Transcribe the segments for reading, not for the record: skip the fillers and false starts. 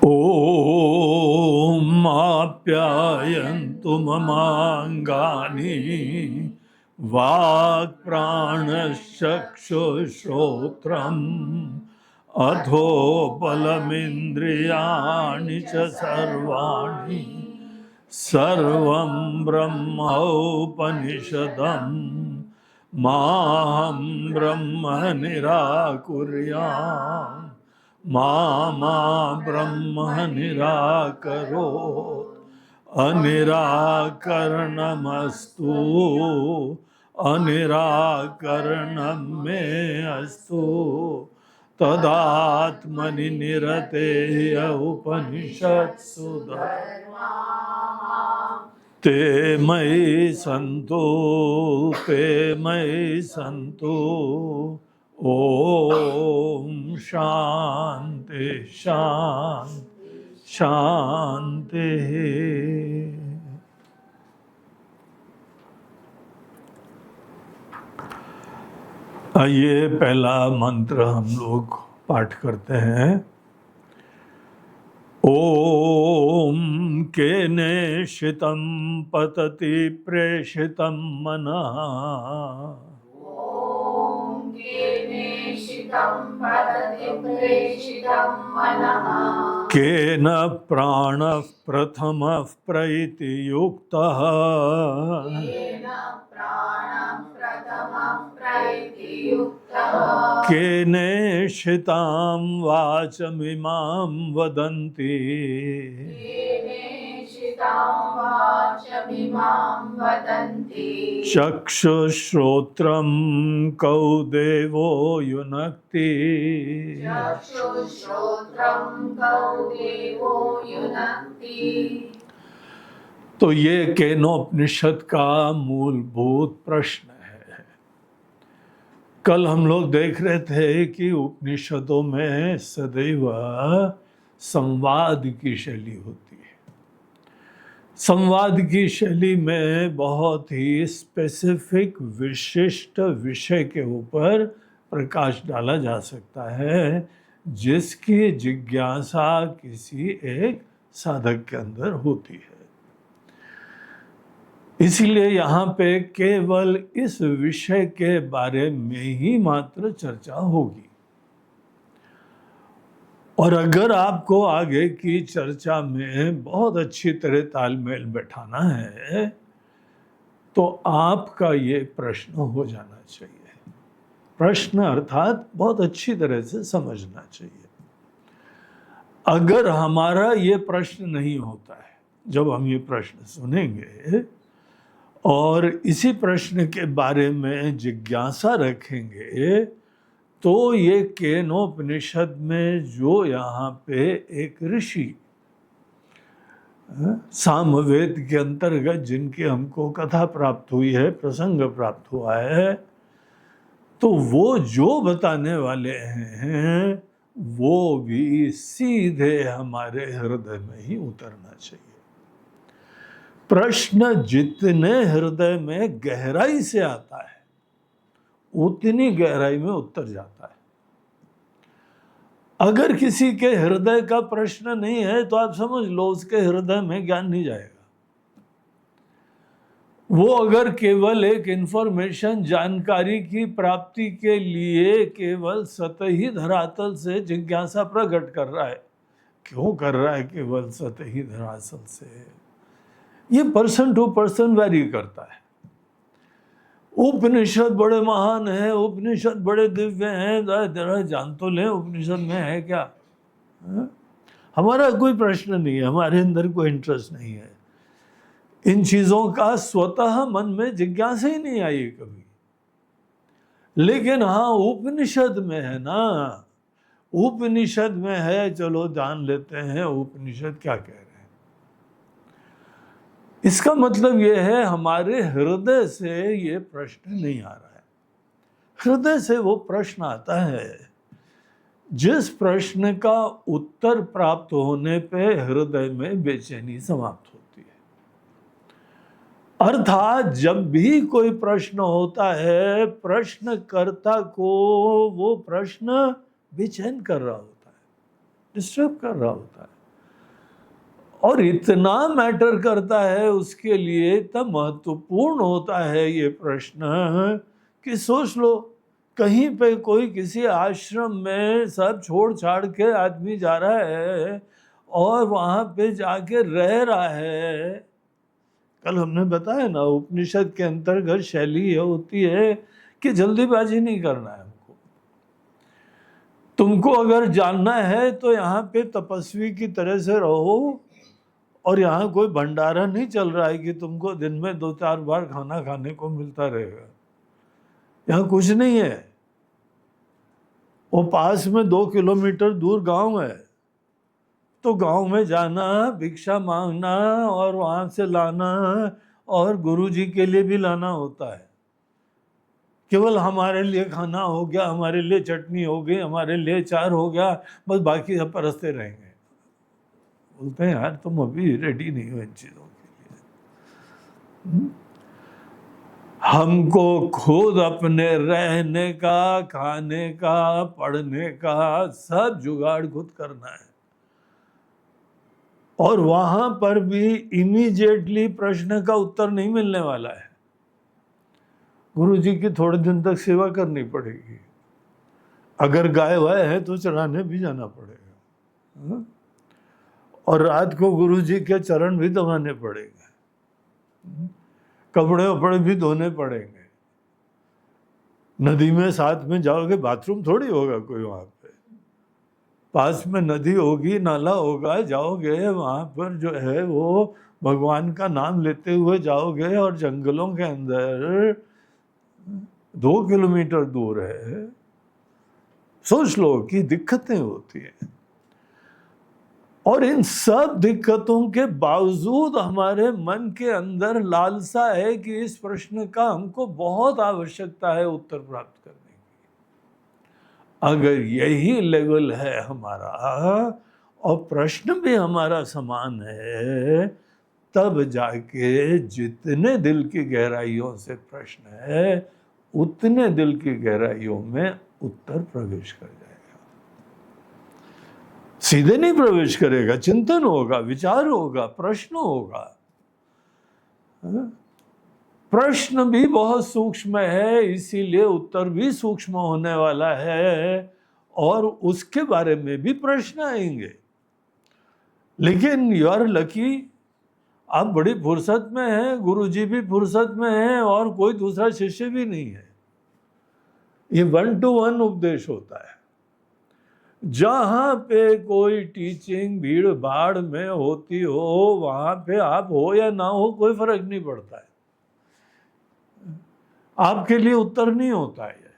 ॐ आप्यायन्तु ममाङ्गानि वाक्प्राणश्चक्षुश्रोत्रम् अथो बलमिन्द्रियाणि च सर्वाणि सर्वं ब्रह्मोपनिषदम् माहं ब्रह्म निराकुर्याम् मा ब्रह्म निराकरोत् अनिराकरणमस्तु अनिराकरणं मे अस्तु तदात्मनि निरतेय उपनिषत्सु ते मयि सन्तु ओम शांति शांति शांति। आइए पहला मंत्र हम लोग पाठ करते हैं। ओम केनेशितं पतति प्रेषितं मनः केन प्राणः प्रथमः प्रैतियुक्तः केनेषितां वाचमिमां वदन्ति चक्षुश्रोत्रं कौ देवो युनक्ति तो ये केनोपनिषद का मूलभूत प्रश्न है। कल हम लोग देख रहे थे कि उपनिषदों में सदैव संवाद की शैली होती है। संवाद की शैली में बहुत ही स्पेसिफिक विशिष्ट विषय के ऊपर प्रकाश डाला जा सकता है, जिसकी जिज्ञासा किसी एक साधक के अंदर होती है। इसीलिए यहाँ पे केवल इस विषय के बारे में ही मात्र चर्चा होगी। और अगर आपको आगे की चर्चा में बहुत अच्छी तरह तालमेल बैठाना है तो आपका ये प्रश्न हो जाना चाहिए। प्रश्न अर्थात बहुत अच्छी तरह से समझना चाहिए। अगर हमारा ये प्रश्न नहीं होता है, जब हम ये प्रश्न सुनेंगे और इसी प्रश्न के बारे में जिज्ञासा रखेंगे, तो ये केनोपनिषद में जो यहाँ पे एक ऋषि सामवेद के अंतर्गत जिनकी हमको कथा प्राप्त हुई है, प्रसंग प्राप्त हुआ है, तो वो जो बताने वाले हैं वो भी सीधे हमारे हृदय में ही उतरना चाहिए। प्रश्न जितने हृदय में गहराई से आता है उतनी गहराई में उतर जाता है। अगर किसी के हृदय का प्रश्न नहीं है तो आप समझ लो उसके हृदय में ज्ञान नहीं जाएगा। वो अगर केवल एक इंफॉर्मेशन जानकारी की प्राप्ति के लिए केवल सतही धरातल से जिज्ञासा प्रकट कर रहा है, क्यों कर रहा है केवल सतही धरातल से, ये पर्सन टू पर्सन वैरी करता है। उपनिषद बड़े महान है, उपनिषद बड़े दिव्य हैं, जरा जान तो लें उपनिषद में है क्या। हमारा कोई प्रश्न नहीं है, हमारे अंदर कोई इंटरेस्ट नहीं है, इन चीजों का स्वतः मन में जिज्ञासा ही नहीं आई कभी। लेकिन हाँ उपनिषद में है ना, उपनिषद में है, चलो जान लेते हैं उपनिषद क्या कह रहे हैं। इसका मतलब यह है हमारे हृदय से ये प्रश्न नहीं आ रहा है। हृदय से वो प्रश्न आता है जिस प्रश्न का उत्तर प्राप्त होने पे हृदय में बेचैनी समाप्त होती है। अर्थात जब भी कोई प्रश्न होता है, प्रश्नकर्ता को वो प्रश्न बेचैन कर रहा होता है, डिस्टर्ब कर रहा होता है। और इतना मैटर करता है उसके लिए, इतना महत्वपूर्ण होता है ये प्रश्न कि सोच लो, कहीं पे कोई किसी आश्रम में सब छोड़ छाड़ के आदमी जा रहा है और वहां पे जाके रह रहा है। कल हमने बताया ना, उपनिषद के अंतर्गत शैली ये होती है कि जल्दीबाजी नहीं करना है हमको। तुमको अगर जानना है तो यहाँ पे तपस्वी की तरह से रहो, और यहाँ कोई भंडारा नहीं चल रहा है कि तुमको दिन में 2-4 बार खाना खाने को मिलता रहेगा। यहाँ कुछ नहीं है। वो पास में 2 किलोमीटर दूर गांव है, तो गांव में जाना, भिक्षा मांगना और वहां से लाना, और गुरुजी के लिए भी लाना होता है। केवल हमारे लिए खाना हो गया, हमारे लिए चटनी हो गई, हमारे लिए चार हो गया, बस बाकी सब परसते रहेंगे। बोलते हैं यार तुम अभी रेडी नहीं हो इन चीजों के लिए। हमको खुद अपने रहने का, खाने का, पढ़ने का सब जुगाड़ खुद करना है। और वहां पर भी इमीडिएटली प्रश्न का उत्तर नहीं मिलने वाला है। गुरु जी की थोड़े दिन तक सेवा करनी पड़ेगी, अगर गाय वाय है तो चराने भी जाना पड़ेगा, और रात को गुरु जी के चरण भी दबाने पड़ेंगे, कपड़े वपड़े भी धोने पड़ेंगे। नदी में साथ में जाओगे, बाथरूम थोड़ी होगा कोई वहां पे, पास में नदी होगी, नाला होगा, जाओगे वहां पर जो है वो भगवान का नाम लेते हुए जाओगे, और जंगलों के अंदर 2 किलोमीटर दूर है। सोच लो कि दिक्कतें होती है, और इन सब दिक्कतों के बावजूद हमारे मन के अंदर लालसा है कि इस प्रश्न का हमको बहुत आवश्यकता है उत्तर प्राप्त करने की। अगर यही लेवल है हमारा और प्रश्न भी हमारा समान है, तब जाके जितने दिल की गहराइयों से प्रश्न है, उतने दिल की गहराइयों में उत्तर प्रवेश कर जाएगा। सीधे नहीं प्रवेश करेगा, चिंतन होगा, विचार होगा, प्रश्न होगा। प्रश्न भी बहुत सूक्ष्म है, इसीलिए उत्तर भी सूक्ष्म होने वाला है, और उसके बारे में भी प्रश्न आएंगे। लेकिन यू आर लकी, आप बड़ी फुर्सत में हैं, गुरुजी भी फुर्सत में हैं, और कोई दूसरा शिष्य भी नहीं है। ये 1-to-1 उपदेश होता है। जहां पे कोई टीचिंग भीड़ भाड़ में होती हो, वहां पे आप हो या ना हो कोई फर्क नहीं पड़ता है, आपके लिए उत्तर नहीं होता है।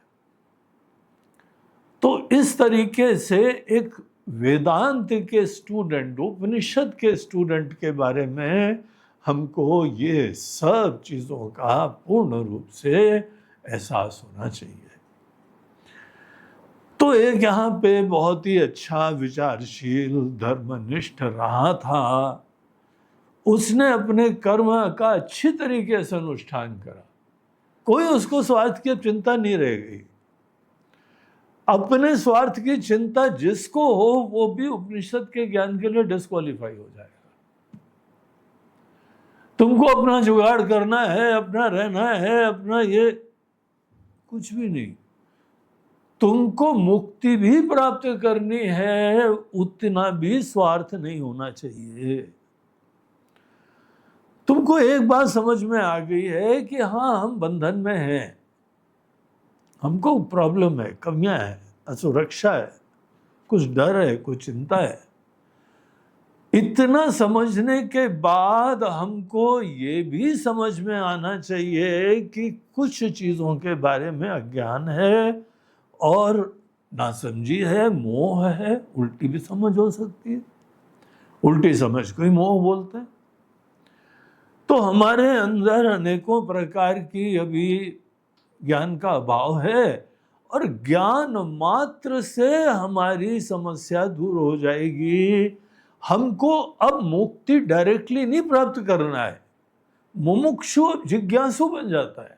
तो इस तरीके से एक वेदांत के स्टूडेंट, उपनिषद के स्टूडेंट के बारे में हमको ये सब चीजों का पूर्ण रूप से एहसास होना चाहिए। तो एक यहाँ पे बहुत ही अच्छा विचारशील धर्मनिष्ठ रहा था, उसने अपने कर्म का अच्छी तरीके से अनुष्ठान करा, कोई उसको स्वार्थ की चिंता नहीं रह गई। अपने स्वार्थ की चिंता जिसको हो वो भी उपनिषद के ज्ञान के लिए डिस्क्वालीफाई हो जाएगा। तुमको अपना जुगाड़ करना है, अपना रहना है, अपना ये कुछ भी नहीं। तुमको मुक्ति भी प्राप्त करनी है, उतना भी स्वार्थ नहीं होना चाहिए। तुमको एक बात समझ में आ गई है कि हाँ, हम बंधन में हैं, हमको प्रॉब्लम है, कमियां है, असुरक्षा है, कुछ डर है, कुछ चिंता है। इतना समझने के बाद हमको ये भी समझ में आना चाहिए कि कुछ चीजों के बारे में अज्ञान है और नासमझी है, मोह है, उल्टी भी समझ हो सकती है, उल्टी समझ को ही मोह बोलते हैं। तो हमारे अंदर अनेकों प्रकार की अभी ज्ञान का अभाव है, और ज्ञान मात्र से हमारी समस्या दूर हो जाएगी। हमको अब मुक्ति डायरेक्टली नहीं प्राप्त करना है, मुमुक्षु जिज्ञासु बन जाता है।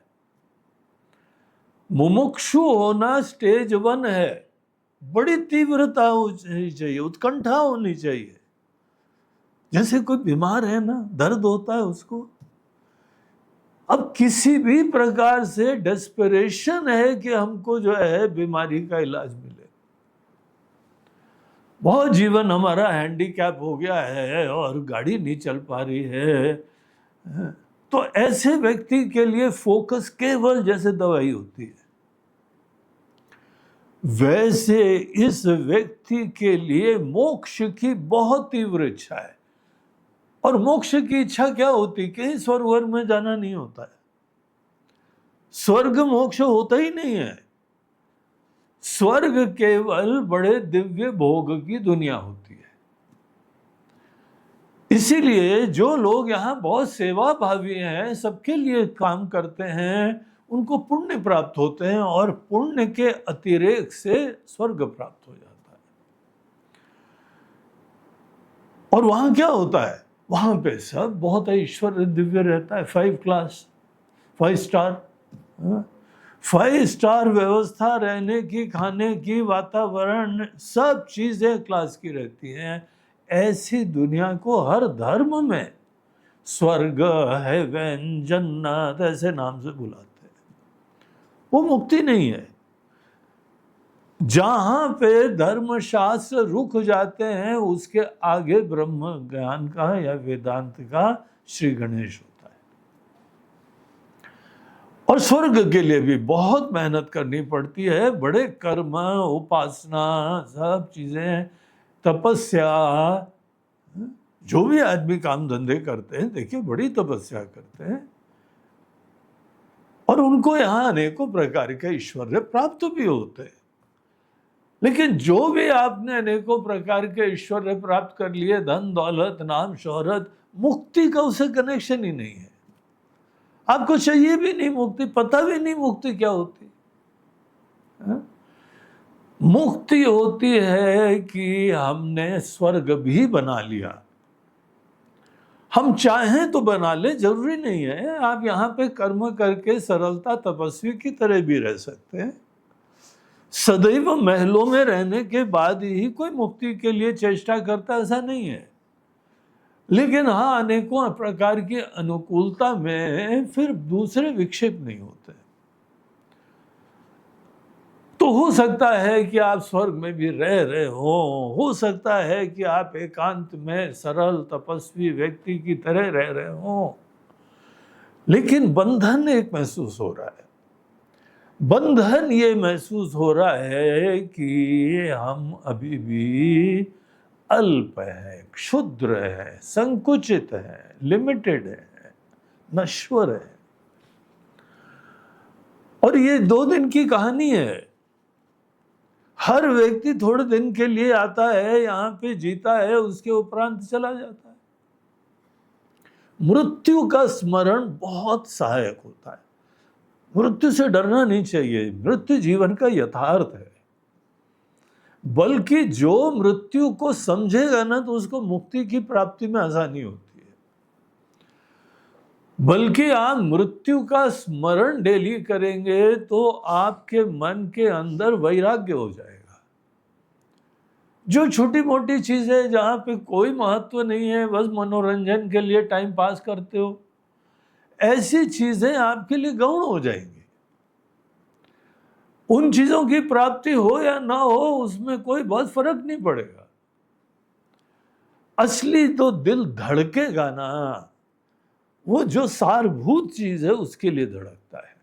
मुमुक्षु होना स्टेज 1 है, बड़ी तीव्रता होनी चाहिए, उत्कंठा होनी चाहिए, जैसे कोई बीमार है ना, दर्द होता है उसको, अब किसी भी प्रकार से डेस्परेशन है कि हमको जो है बीमारी का इलाज मिले। बहुत जीवन हमारा हैंडीकैप हो गया है और गाड़ी नहीं चल पा रही है, तो ऐसे व्यक्ति के लिए फोकस केवल जैसे दवाई होती है, वैसे इस व्यक्ति के लिए मोक्ष की बहुत तीव्र इच्छा है। और मोक्ष की इच्छा क्या होती? कहीं स्वर्ग में जाना नहीं होता है, स्वर्ग मोक्ष होता ही नहीं है। स्वर्ग केवल बड़े दिव्य भोग की दुनिया होती है। इसीलिए जो लोग यहाँ बहुत सेवा भावी हैं, सबके लिए काम करते हैं, उनको पुण्य प्राप्त होते हैं और पुण्य के अतिरेक से स्वर्ग प्राप्त हो जाता है। और वहां क्या होता है? वहां पे सब बहुत ऐश्वर्य दिव्य रहता है, 5 क्लास 5 स्टार 5 स्टार व्यवस्था, रहने की, खाने की, वातावरण, सब चीजें क्लास की रहती हैं। ऐसी दुनिया को हर धर्म में स्वर्ग, हेवन, जन्नत ऐसे नाम से बुलाते हैं। वो मुक्ति नहीं है। जहां पे धर्मशास्त्र रुक जाते हैं, उसके आगे ब्रह्म ज्ञान का या वेदांत का श्री गणेश होता है। और स्वर्ग के लिए भी बहुत मेहनत करनी पड़ती है, बड़े कर्म, उपासना, सब चीजें, तपस्या, जो भी आदमी काम धंधे करते हैं, देखिए बड़ी तपस्या करते हैं और उनको यहाँ अनेकों प्रकार के ऐश्वर्य प्राप्त भी होते हैं। लेकिन जो भी आपने अनेकों प्रकार के ऐश्वर्य प्राप्त कर लिए, धन दौलत, नाम शोहरत, मुक्ति का उससे कनेक्शन ही नहीं है। आपको चाहिए भी नहीं मुक्ति, पता भी नहीं मुक्ति क्या होती है? मुक्ति होती है कि हमने स्वर्ग भी बना लिया। हम चाहें तो बना ले, जरूरी नहीं है। आप यहाँ पे कर्म करके सरलता तपस्वी की तरह भी रह सकते हैं। सदैव महलों में रहने के बाद ही कोई मुक्ति के लिए चेष्टा करता, ऐसा नहीं है। लेकिन हाँ, अनेकों प्रकार की अनुकूलता में फिर दूसरे विक्षेप नहीं होते। तो हो सकता है कि आप स्वर्ग में भी रह रहे हो सकता है कि आप एकांत में सरल तपस्वी व्यक्ति की तरह रह रहे हो, लेकिन बंधन एक महसूस हो रहा है। बंधन ये महसूस हो रहा है कि हम अभी भी अल्प है, क्षुद्र है, संकुचित है, लिमिटेड है, नश्वर है। और ये 2 दिन की कहानी है। हर व्यक्ति थोड़े दिन के लिए आता है, यहाँ पे जीता है, उसके उपरांत चला जाता है। मृत्यु का स्मरण बहुत सहायक होता है। मृत्यु से डरना नहीं चाहिए, मृत्यु जीवन का यथार्थ है। बल्कि जो मृत्यु को समझेगा ना, तो उसको मुक्ति की प्राप्ति में आसानी होती है। बल्कि आप मृत्यु का स्मरण डेली करेंगे तो आपके मन के अंदर वैराग्य हो जाएगा। जो छोटी मोटी चीजें जहां पे कोई महत्व नहीं है, बस मनोरंजन के लिए टाइम पास करते हो, ऐसी चीजें आपके लिए गौण हो जाएंगी। उन चीजों की प्राप्ति हो या ना हो, उसमें कोई बहुत फर्क नहीं पड़ेगा। असली तो दिल धड़केगा ना, वो जो सारभूत चीज है उसके लिए धड़कता है,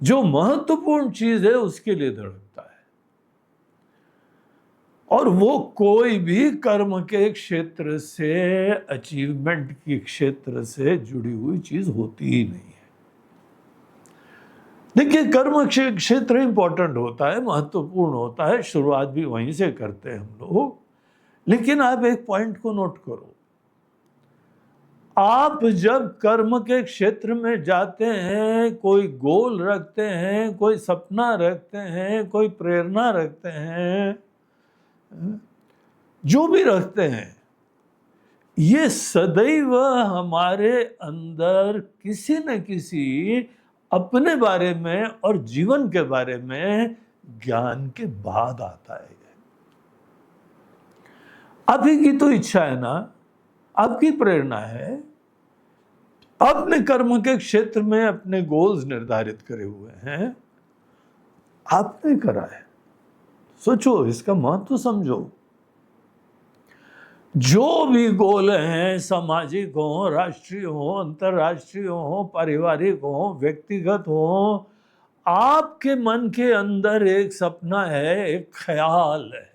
जो महत्वपूर्ण चीज है उसके लिए धड़कता है। और वो कोई भी कर्म के क्षेत्र से, अचीवमेंट के क्षेत्र से जुड़ी हुई चीज होती ही नहीं है। देखिए, कर्म क्षेत्र इंपॉर्टेंट होता है, महत्वपूर्ण होता है, शुरुआत भी वहीं से करते हैं हम लोग। लेकिन आप एक पॉइंट को नोट करो, आप जब कर्म के क्षेत्र में जाते हैं, कोई गोल रखते हैं, कोई सपना रखते हैं, कोई प्रेरणा रखते हैं, जो भी रखते हैं, ये सदैव हमारे अंदर किसी न किसी अपने बारे में और जीवन के बारे में ज्ञान के बाद आता है। आप ही की तो इच्छा है ना, आपकी प्रेरणा है, अपने कर्म के क्षेत्र में अपने गोल्स निर्धारित करे हुए हैं, आपने करा है। सोचो, इसका महत्व समझो। जो भी गोल हैं, सामाजिक हो, राष्ट्रीय हो, अंतरराष्ट्रीय हो, पारिवारिक हो, व्यक्तिगत हो, आपके मन के अंदर एक सपना है, एक ख्याल है।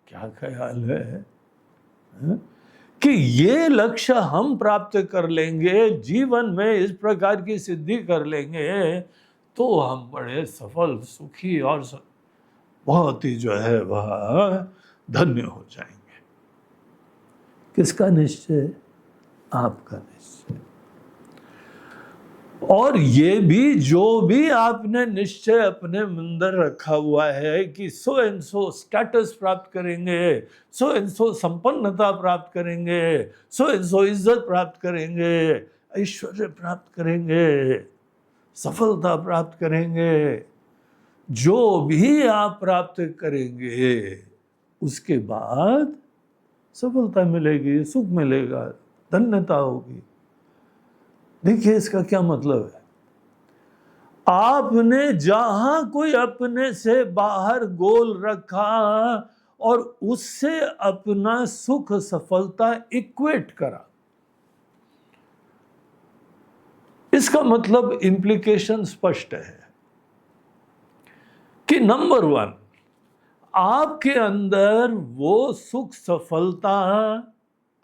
क्या ख्याल है? कि ये लक्ष्य हम प्राप्त कर लेंगे, जीवन में इस प्रकार की सिद्धि कर लेंगे, तो हम बड़े सफल, सुखी और बहुत ही जो है वह धन्य हो जाएंगे। किसका निश्चय? आपका निश्चय। और ये भी, जो भी आपने निश्चय अपने अंदर रखा हुआ है कि सो एंड सो स्टेटस प्राप्त करेंगे, सो एंड सो संपन्नता प्राप्त करेंगे, सो एंड सो इज्जत प्राप्त करेंगे, ऐश्वर्य प्राप्त करेंगे, सफलता प्राप्त करेंगे, जो भी आप प्राप्त करेंगे उसके बाद सफलता मिलेगी, सुख मिलेगा, धन्यता होगी। देखिए इसका क्या मतलब है। आपने जहां कोई अपने से बाहर गोल रखा और उससे अपना सुख सफलता इक्वेट करा, इसका मतलब इंप्लीकेशन स्पष्ट है कि नंबर 1, आपके अंदर वो सुख सफलता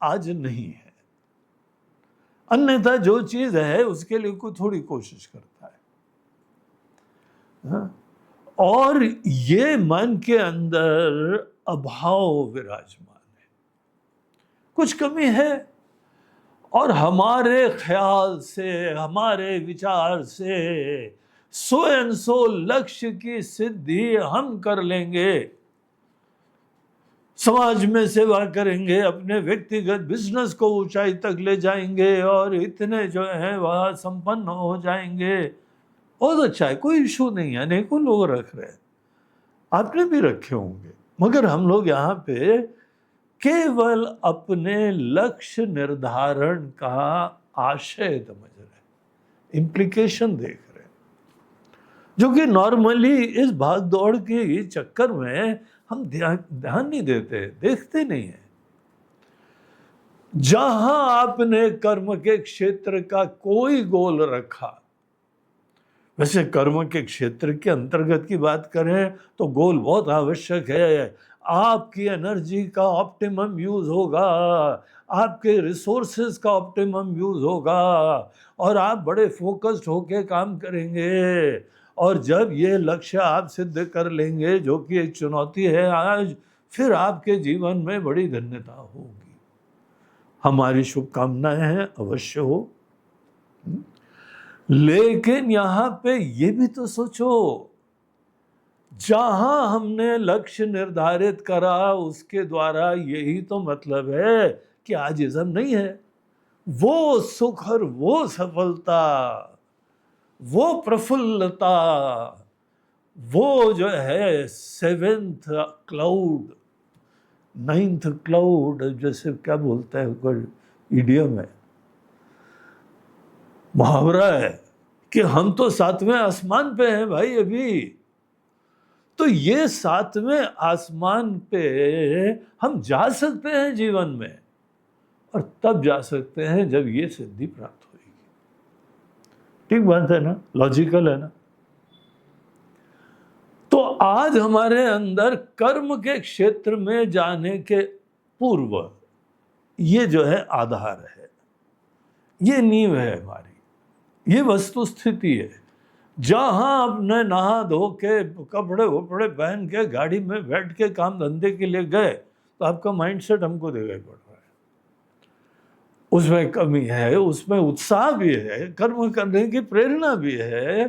आज नहीं है। अन्यथा जो चीज है उसके लिए कोई थोड़ी कोशिश करता है। हाँ? और ये मन के अंदर अभाव विराजमान है, कुछ कमी है, और हमारे ख्याल से, हमारे विचार से सो एंड सो लक्ष्य की सिद्धि हम कर लेंगे, समाज में सेवा करेंगे, अपने व्यक्तिगत बिजनेस को ऊंचाई तक ले जाएंगे और इतने जो है वह संपन्न हो जाएंगे। बहुत अच्छा है, कोई इशू नहीं है, अनेकों लोग रख रहे हैं, आपने भी रखे होंगे। मगर हम लोग यहाँ पे केवल अपने लक्ष्य निर्धारण का आशय समझ रहे हैं, इम्प्लीकेशन देख रहे हैं, जो कि नॉर्मली इस भाग दौड़ के चक्कर में हम ध्यान नहीं देते, देखते नहीं है। जहां आपने कर्म के क्षेत्र का कोई गोल रखा, वैसे कर्म के क्षेत्र के अंतर्गत की बात करें तो गोल बहुत आवश्यक है। आपकी एनर्जी का ऑप्टिमम यूज होगा, आपके रिसोर्सेज का ऑप्टिमम यूज होगा, और आप बड़े फोकस्ड होके काम करेंगे। और जब ये लक्ष्य आप सिद्ध कर लेंगे, जो कि एक चुनौती है आज, फिर आपके जीवन में बड़ी धन्यता होगी। हमारी शुभकामनाएं हैं, अवश्य हो। लेकिन यहां पे ये भी तो सोचो, जहां हमने लक्ष्य निर्धारित करा उसके द्वारा यही तो मतलब है कि आजिज़म नहीं है। वो सुख और वो सफलता, वो प्रफुल्लता, वो जो है 7th क्लाउड, 9th क्लाउड, जैसे क्या बोलता है कोई इडियम है, मुहावरा है कि हम तो 7वें आसमान पे हैं भाई अभी। तो ये 7वें आसमान पे हम जा सकते हैं जीवन में, और तब जा सकते हैं जब ये सिद्धि प्राप्त होगी। ठीक बात है ना, लॉजिकल है ना। तो आज हमारे अंदर कर्म के क्षेत्र में जाने के पूर्व ये जो है आधार है, ये नींव है हमारी, ये वस्तु स्थिति है। जहां आपने नहा धो के, कपड़े वपड़े पहन के, गाड़ी में बैठ के काम धंधे के लिए गए, तो आपका माइंडसेट हमको दिखाई पड़ रहा है, उसमें कमी है, उसमें उत्साह भी है, कर्म करने की प्रेरणा भी है,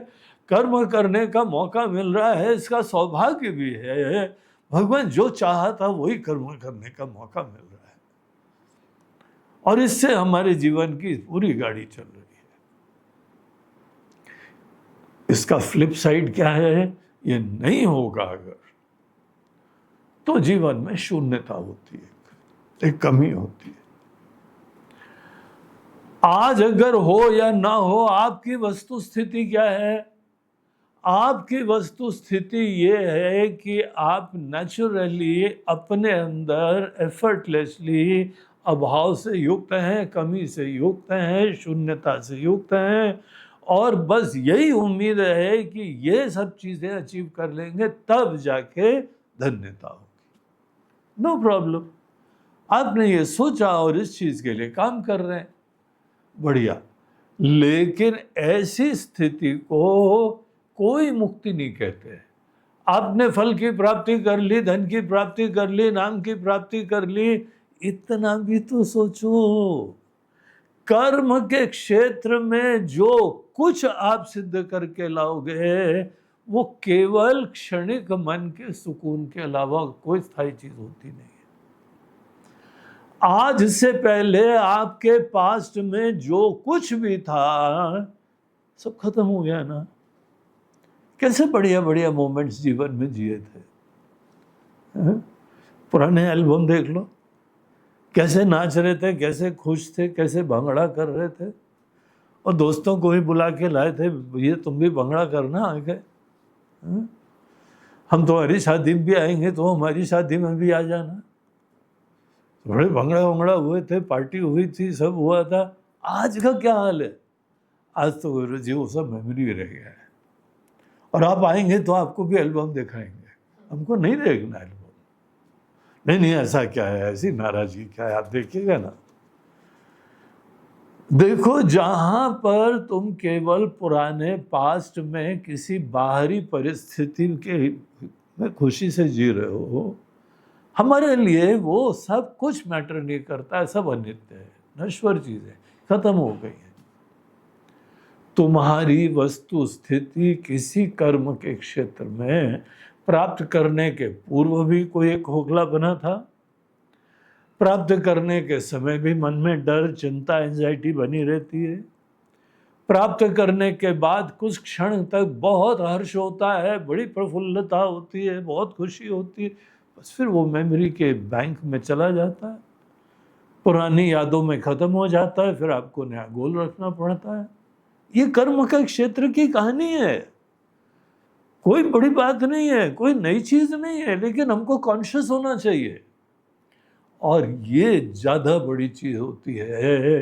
कर्म करने का मौका मिल रहा है, इसका सौभाग्य भी है। भगवान जो चाहा था वही कर्म करने का मौका मिल रहा है, और इससे हमारे जीवन की पूरी गाड़ी चल रही है। इसका फ्लिप साइड क्या है? ये नहीं होगा अगर तो जीवन में शून्यता होती है, एक कमी होती है। आज अगर हो या ना हो, आपकी वस्तु स्थिति क्या है? आपकी वस्तु स्थिति ये है कि आप नेचुरली अपने अंदर एफर्टलेसली अभाव से युक्त हैं, कमी से युक्त हैं, शून्यता से युक्त हैं, और बस यही उम्मीद है कि ये सब चीजें अचीव कर लेंगे तब जाके धन्यता होगी। नो प्रॉब्लम, आपने ये सोचा और इस चीज के लिए काम कर रहे हैं, बढ़िया। लेकिन ऐसी स्थिति को कोई मुक्ति नहीं कहते। आपने फल की प्राप्ति कर ली, धन की प्राप्ति कर ली, नाम की प्राप्ति कर ली, इतना भी तो सोचो। कर्म के क्षेत्र में जो कुछ आप सिद्ध करके लाओगे वो केवल क्षणिक मन के सुकून के अलावा कोई स्थायी चीज होती नहीं है। आज से पहले आपके पास्ट में जो कुछ भी था सब खत्म हो गया ना। कैसे बढ़िया बढ़िया मोमेंट्स जीवन में जिए थे। पुराने एल्बम देख लो, कैसे नाच रहे थे, कैसे खुश थे, कैसे भंगड़ा कर रहे थे, और दोस्तों को ही बुला के लाए थे, ये तुम भी भंगड़ा करना आ गए। हम तुम्हारी शादी में भी आएंगे तो हमारी शादी में भी आ जाना। बड़े भंगड़ा वंगड़ा हुए थे, पार्टी हुई थी, सब हुआ था। आज का क्या हाल है? आज तो गुरु जी वो सब मेमोरी रह गया है। और आप आएंगे तो आपको भी एल्बम दिखाएंगे, हमको नहीं देखना एल्बम। नहीं नहीं, ऐसा क्या है, ऐसी नाराजगी क्या है, आप देखिएगा ना। देखो, जहां पर तुम केवल पुराने पास्ट में किसी बाहरी परिस्थिति के में खुशी से जी रहे हो, हमारे लिए वो सब कुछ मैटर नहीं करता है, सब अनित्य है, नश्वर चीजें खत्म हो गई है। तुम्हारी वस्तु स्थिति किसी कर्म के क्षेत्र में प्राप्त करने के पूर्व भी कोई एक खोखला बना था, प्राप्त करने के समय भी मन में डर, चिंता, एंजाइटी बनी रहती है, प्राप्त करने के बाद कुछ क्षण तक बहुत हर्ष होता है, बड़ी प्रफुल्लता होती है, बहुत खुशी होती है, बस फिर वो मेमोरी के बैंक में चला जाता है, पुरानी यादों में खत्म हो जाता है, फिर आपको नया गोल रखना पड़ता है। ये कर्म का क्षेत्र की कहानी है, कोई बड़ी बात नहीं है, कोई नई चीज नहीं है, लेकिन हमको कॉन्शियस होना चाहिए। और ये ज्यादा बड़ी चीज होती है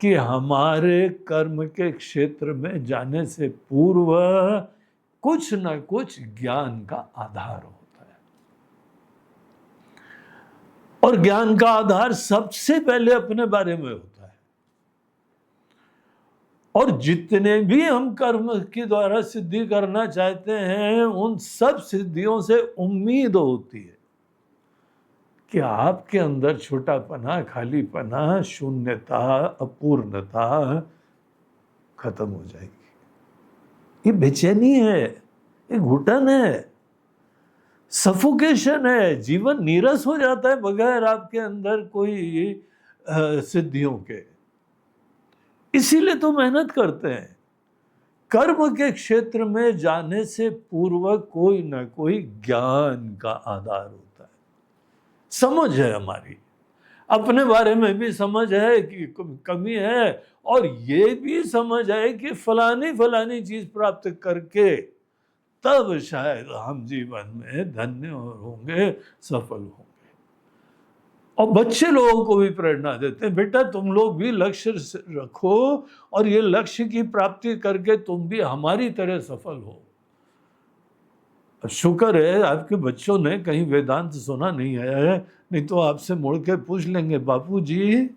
कि हमारे कर्म के क्षेत्र में जाने से पूर्व कुछ न कुछ ज्ञान का आधार होता है, और ज्ञान का आधार सबसे पहले अपने बारे में होता है। और जितने भी हम कर्म के द्वारा सिद्धि करना चाहते हैं, उन सब सिद्धियों से उम्मीद होती है कि आपके अंदर छोटापना, खालीपना, शून्यता, अपूर्णता खत्म हो जाएगी। ये बेचैनी है, ये घुटन है, सफोकेशन है, जीवन नीरस हो जाता है बगैर आपके अंदर कोई सिद्धियों के। इसीलिए तो मेहनत करते हैं। कर्म के क्षेत्र में जाने से पूर्व कोई ना कोई ज्ञान का आधार होता है, समझ है, हमारी अपने बारे में भी समझ है कि कमी है, और ये भी समझ है कि फलानी फलानी चीज प्राप्त करके तब शायद हम जीवन में धन्य होंगे, सफल होंगे। और बच्चे लोगों को भी प्रेरणा देते हैं, बेटा तुम लोग भी लक्ष्य रखो, और ये लक्ष्य की प्राप्ति करके तुम भी हमारी तरह सफल हो। शुक्र है आपके बच्चों ने कहीं वेदांत सुना नहीं है, नहीं तो आपसे मुड़ के पूछ लेंगे, बापू जी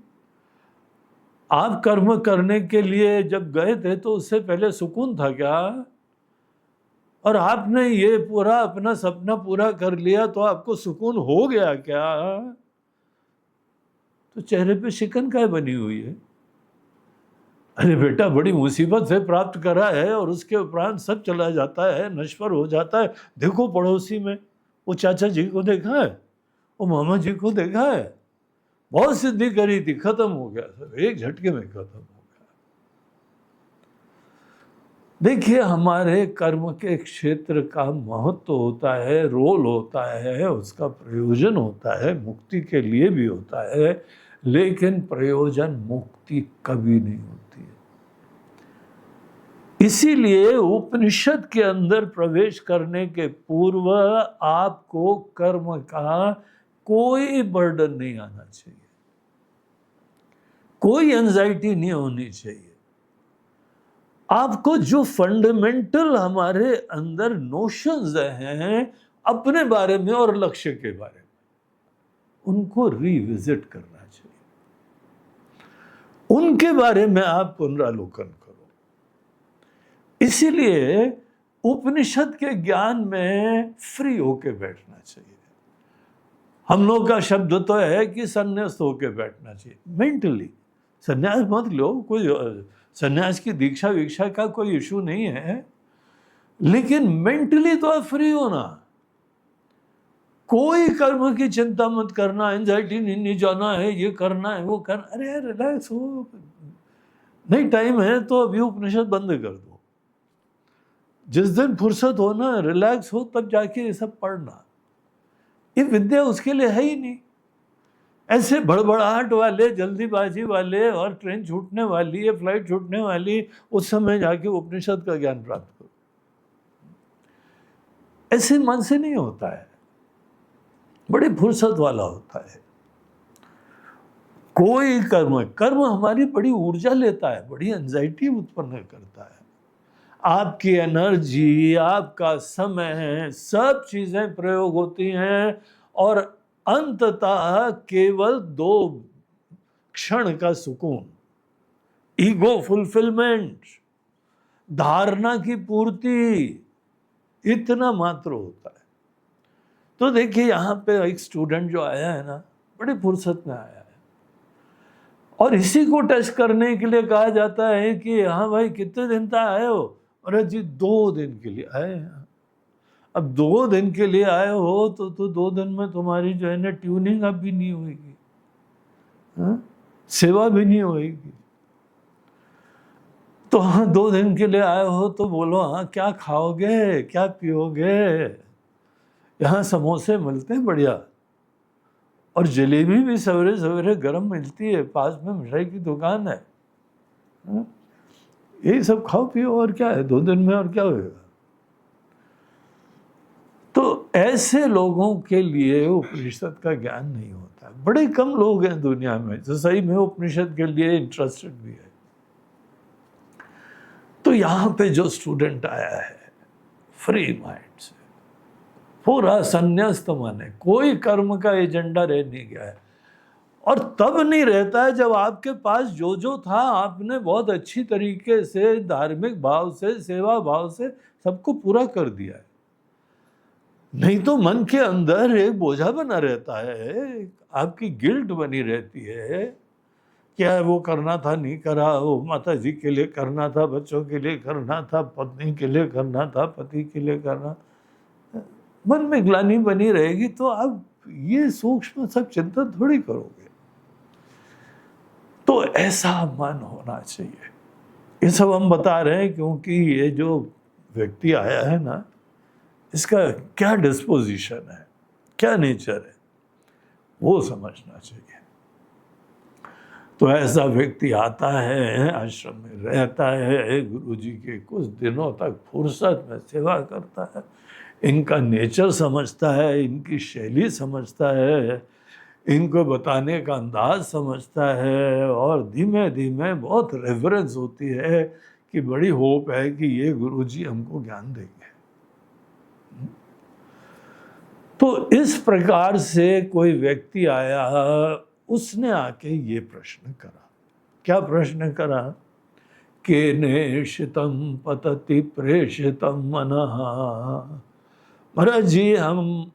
आप कर्म करने के लिए जब गए थे तो उससे पहले सुकून था क्या? और आपने ये पूरा अपना सपना पूरा कर लिया तो आपको सुकून हो गया क्या? तो चेहरे पे शिकन काय बनी हुई है? अरे बेटा, बड़ी मुसीबत से प्राप्त करा है और उसके उपरांत सब चला जाता है, नश्वर हो जाता है। देखो पड़ोसी में वो चाचा जी को देखा है, वो मामा जी को देखा है, बहुत सिद्धि करी थी, खत्म हो गया सब, एक झटके में खत्म हो गया। देखिए, हमारे कर्म के क्षेत्र का महत्व होता है, रोल होता है, उसका प्रयोजन होता है, मुक्ति के लिए भी होता है, लेकिन प्रयोजन मुक्ति कभी नहीं होती है। इसीलिए उपनिषद के अंदर प्रवेश करने के पूर्व आपको कर्म का कोई बर्डन नहीं आना चाहिए, कोई एंजाइटी नहीं होनी चाहिए। आपको जो फंडामेंटल हमारे अंदर नोशंस हैं अपने बारे में और लक्ष्य के बारे में, उनको रिविजिट करना चाहिए, उनके बारे में आप पुनरालोकन करो। इसीलिए उपनिषद के ज्ञान में फ्री होके बैठना चाहिए। हम लोग का शब्द तो है कि संन्यास होके बैठना चाहिए, मेंटली। संन्यास मत लो, कोई संन्यास की दीक्षा वीक्षा का कोई इशू नहीं है, लेकिन मेंटली तो आप फ्री होना। कोई कर्म की चिंता मत करना, एंजाइटी नहीं जाना है, ये करना है, वो करना। अरे रिलैक्स हो, नहीं टाइम है तो अभी उपनिषद बंद कर दो। जिस दिन फुर्सत हो ना, रिलैक्स हो, तब जाके ये सब पढ़ना। ये विद्या उसके लिए है ही नहीं। ऐसे भड़बड़ाहट वाले, जल्दीबाजी वाले, और ट्रेन छूटने वाली है, फ्लाइट छूटने वाली, उस समय जाके उपनिषद का ज्ञान प्राप्त करो। ऐसे मन से नहीं होता है, बड़ी फुर्सत वाला होता है। कोई कर्म हमारी बड़ी ऊर्जा लेता है, बड़ी एंजाइटी उत्पन्न करता है। आपकी एनर्जी, आपका समय, सब चीजें प्रयोग होती हैं, और अंततः केवल 2 क्षण का सुकून, ईगो फुलफिलमेंट, धारणा की पूर्ति, इतना मात्र होता है। तो देखिए, यहाँ पे एक स्टूडेंट जो आया है ना, बड़ी फुर्सत में आया है, और इसी को टेस्ट करने के लिए कहा जाता है कि हाँ भाई, कितने दिन तक आए हो? अरे जी 2 दिन के लिए आए हैं। अब 2 दिन के लिए आए हो तो 2 दिन में तुम्हारी जो है ना ट्यूनिंग अब भी नहीं होगी, सेवा भी नहीं होगी। तो हाँ, 2 दिन के लिए आए हो तो बोलो, हाँ क्या खाओगे, क्या पियोगे? यहाँ समोसे मिलते हैं बढ़िया, और जलेबी भी सवेरे सवेरे गर्म मिलती है, पास में मिठाई की दुकान है। यही सब खाओ पियो, और क्या है 2 दिन में, और क्या होगा? तो ऐसे लोगों के लिए उपनिषद का ज्ञान नहीं होता है। बड़े कम लोग हैं दुनिया में जो सही में उपनिषद के लिए इंटरेस्टेड भी है। तो यहाँ पे जो स्टूडेंट आया है फ्री माइंड से, पूरा संन्यास्त माने, कोई कर्म का एजेंडा रह नहीं गया है। और तब नहीं रहता है जब आपके पास जो जो था आपने बहुत अच्छी तरीके से, धार्मिक भाव से, सेवा भाव से सबको पूरा कर दिया है। नहीं तो मन के अंदर एक बोझा बना रहता है, आपकी गिल्ट बनी रहती है, क्या वो करना था नहीं करा, वो माता जी के लिए करना था, बच्चों के लिए करना था, पत्नी के लिए करना था, पति के लिए करना, मन में ग्लानि बनी रहेगी। तो आप ये सूक्ष्म सब चिंतन थोड़ी करोगे। तो ऐसा मन होना चाहिए। ये सब हम बता रहे हैं क्योंकि ये जो व्यक्ति आया है ना, इसका क्या डिस्पोजिशन है, क्या नेचर है, वो समझना चाहिए। तो ऐसा व्यक्ति आता है, आश्रम में रहता है, गुरुजी के कुछ दिनों तक फुर्सत में सेवा करता है, इनका नेचर समझता है, इनकी शैली समझता है, इनको बताने का अंदाज समझता है, और धीमे धीमे बहुत रेफरेंस होती है कि बड़ी होप है कि ये गुरुजी हमको ज्ञान देंगे। तो इस प्रकार से कोई व्यक्ति आया, उसने आके ये प्रश्न करा। क्या प्रश्न करा? केनेषितं पतति प्रेषितं मनः। महाराज जी, हम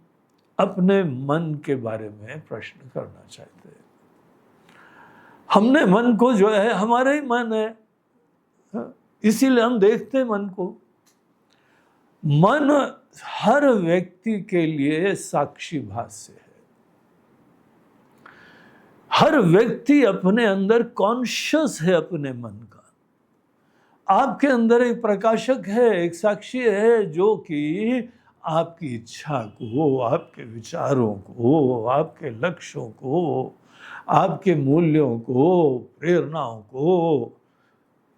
अपने मन के बारे में प्रश्न करना चाहते हैं। हमने मन को जो है, हमारा ही मन है, इसीलिए हम देखते हैं मन को। मन हर व्यक्ति के लिए साक्षी भाष्य है। हर व्यक्ति अपने अंदर कॉन्शियस है अपने मन का। आपके अंदर एक प्रकाशक है, एक साक्षी है, जो कि आपकी इच्छा को, आपके विचारों को, आपके लक्ष्यों को, आपके मूल्यों को, प्रेरणाओं को,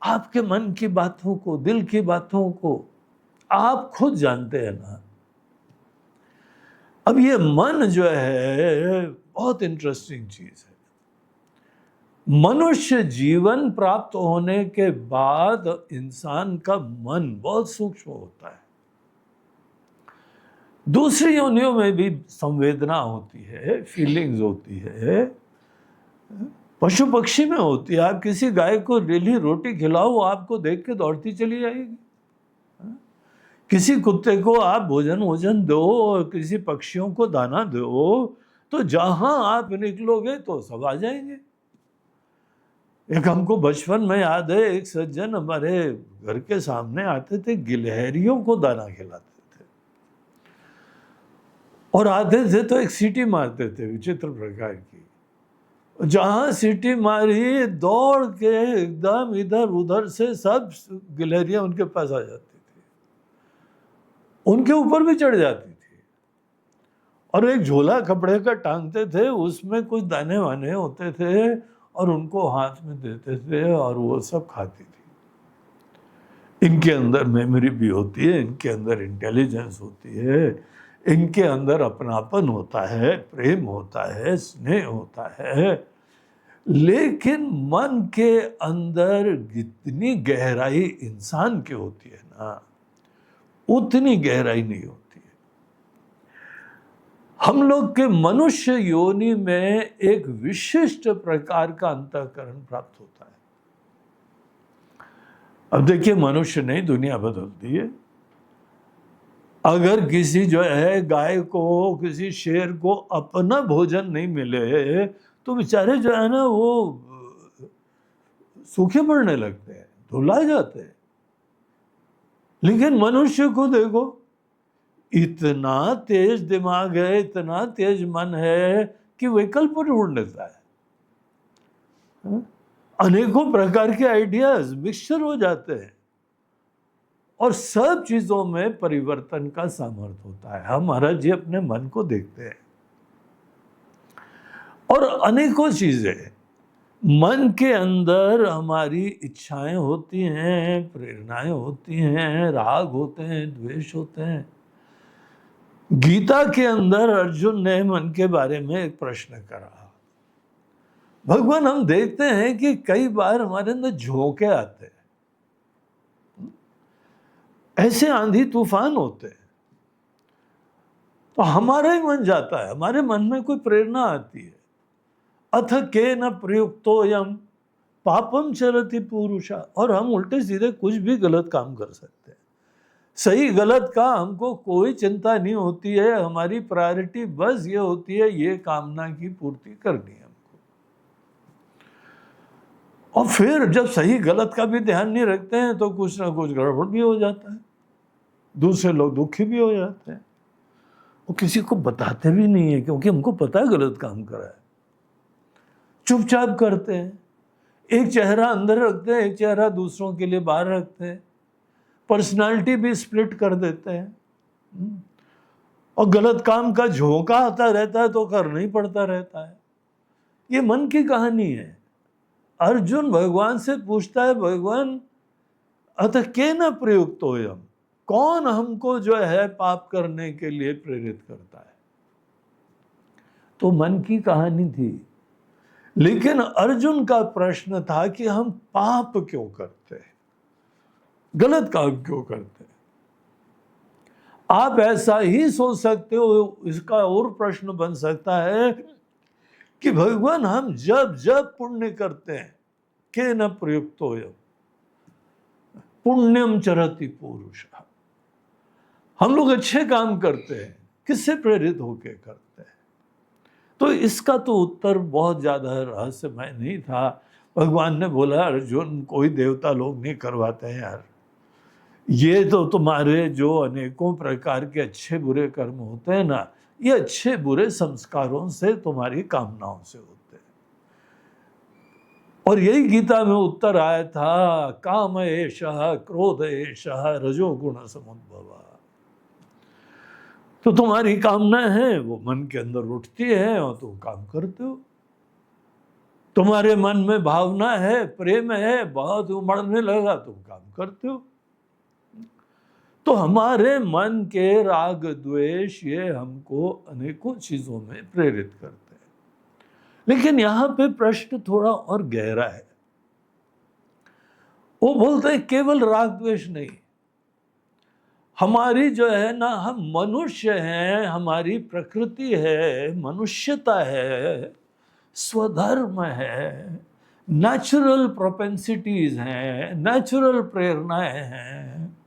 आपके मन की बातों को, दिल की बातों को आप खुद जानते हैं ना। अब ये मन जो है बहुत इंटरेस्टिंग चीज है। मनुष्य जीवन प्राप्त होने के बाद इंसान का मन बहुत सूक्ष्म होता है। दूसरी योनियों में भी संवेदना होती है, फीलिंग्स होती है, पशु पक्षी में होती है। आप किसी गाय को डेली रोटी खिलाओ, वो आपको देख के दौड़ती चली जाएगी। किसी कुत्ते को आप भोजन दो और किसी पक्षियों को दाना दो, तो जहां आप निकलोगे तो सब आ जाएंगे। एक हमको बचपन में याद है, एक सज्जन हमारे घर के सामने आते थे, गिलहरियों को दाना खिलाते थे, और आते थे तो एक सीटी मारते थे विचित्र प्रकार की। जहां सीटी मारी, दौड़ के एकदम इधर उधर से सब गिलहरियां उनके पास आ जाती थी, उनके ऊपर भी चढ़ जाती थी, और एक झोला कपड़े का टांगते थे, उसमें कुछ दाने वाने होते थे और उनको हाथ में देते थे और वो सब खाती थी। इनके अंदर मेमोरी भी होती है, इनके अंदर इंटेलिजेंस होती है, इनके अंदर अपनापन होता है, प्रेम होता है, स्नेह होता है। लेकिन मन के अंदर जितनी गहराई इंसान की होती है ना, उतनी गहराई नहीं होती है। हम लोग के मनुष्य योनि में एक विशिष्ट प्रकार का अंतःकरण प्राप्त होता है। अब देखिए, मनुष्य नहीं, दुनिया बदलती है। अगर किसी जो है गाय को, किसी शेर को अपना भोजन नहीं मिले तो बेचारे जो है ना वो सूखे पड़ने लगते हैं, धुला जाते हैं। लेकिन मनुष्य को देखो, इतना तेज दिमाग है, इतना तेज मन है कि विकल्प ढूंढ लेता है। अनेकों प्रकार के आइडियाज मिक्सचर हो जाते हैं और सब चीजों में परिवर्तन का सामर्थ्य होता है। हम महाराज जी अपने मन को देखते हैं और अनेकों चीजें मन के अंदर, हमारी इच्छाएं होती हैं, प्रेरणाएं होती हैं, राग होते हैं, द्वेष होते हैं। गीता के अंदर अर्जुन ने मन के बारे में एक प्रश्न करा। भगवान, हम देखते हैं कि कई बार हमारे अंदर झोंके आते हैं, ऐसे आंधी तूफान होते हैं, तो हमारा ही मन जाता है, हमारे मन में कोई प्रेरणा आती है। अथ के न प्रयुक्तोयम पापम चरति पुरुषा, और हम उल्टे सीधे कुछ भी गलत काम कर सकते हैं। सही गलत का हमको कोई चिंता नहीं होती है, हमारी प्रायोरिटी बस ये होती है, ये कामना की पूर्ति करनी है हमको। और फिर जब सही गलत का भी ध्यान नहीं रखते हैं तो कुछ ना कुछ गड़बड़ भी हो जाता है, दूसरे लोग दुखी भी हो जाते हैं। वो किसी को बताते भी नहीं है, क्योंकि हमको पता है गलत काम करा है, चुपचाप करते हैं। एक चेहरा अंदर रखते हैं, एक चेहरा दूसरों के लिए बाहर रखते हैं, पर्सनालिटी भी स्प्लिट कर देते हैं, और गलत काम का झोंका आता रहता है तो करना ही पड़ता रहता है। ये मन की कहानी है। अर्जुन भगवान से पूछता है, भगवान अतः के न प्रयुक्तोयम, कौन हमको जो है पाप करने के लिए प्रेरित करता है? तो मन की कहानी थी। लेकिन अर्जुन का प्रश्न था कि हम पाप क्यों करते हैं, गलत काम क्यों करते हैं? आप ऐसा ही सोच सकते हो, इसका और प्रश्न बन सकता है कि भगवान, हम जब जब पुण्य करते हैं, के न प्रयुक्तोयम पुण्यम चरति पुरुष, हम लोग अच्छे काम करते हैं, किससे प्रेरित होके करते हैं? तो इसका तो उत्तर बहुत ज्यादा रहस्यमय नहीं था। भगवान ने बोला, अर्जुन, कोई देवता लोग नहीं करवाते हैं यार, ये तो तुम्हारे जो अनेकों प्रकार के अच्छे बुरे कर्म होते हैं ना, ये अच्छे बुरे संस्कारों से, तुम्हारी कामनाओं से होते हैं। और यही गीता में उत्तर आया था, काम एषः क्रोध एषः रजोगुण समुद्भवा। तो तुम्हारी कामना है वो मन के अंदर उठती है और तुम काम करते हो। तुम्हारे मन में भावना है, प्रेम है, बहुत उमड़ने लगा, तुम काम करते हो। तो हमारे मन के राग द्वेष ये हमको अनेकों चीजों में प्रेरित करते हैं। लेकिन यहां पे प्रश्न थोड़ा और गहरा है। वो बोलते हैं केवल राग द्वेष नहीं, हमारी जो है ना, हम मनुष्य हैं, हमारी प्रकृति है, मनुष्यता है, स्वधर्म है, नेचुरल प्रोपेंसिटीज हैं, नेचुरल प्रेरणाएं हैं।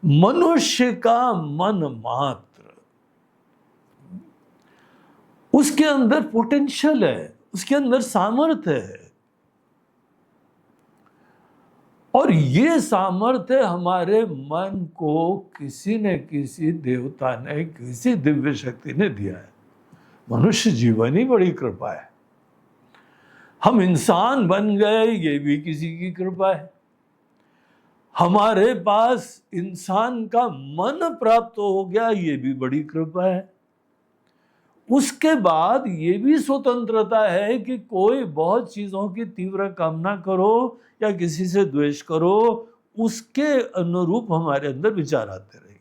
मनुष्य का मन मात्र, उसके अंदर पोटेंशियल है, उसके अंदर सामर्थ्य है, और ये सामर्थ्य हमारे मन को किसी न किसी देवता ने, किसी दिव्य शक्ति ने दिया है। मनुष्य जीवन ही बड़ी कृपा है। हम इंसान बन गए, ये भी किसी की कृपा है। हमारे पास इंसान का मन प्राप्त हो गया, ये भी बड़ी कृपा है। उसके बाद ये भी स्वतंत्रता है कि कोई बहुत चीजों की तीव्र कामना करो या किसी से द्वेष करो, उसके अनुरूप हमारे अंदर विचार आते रहेंगे।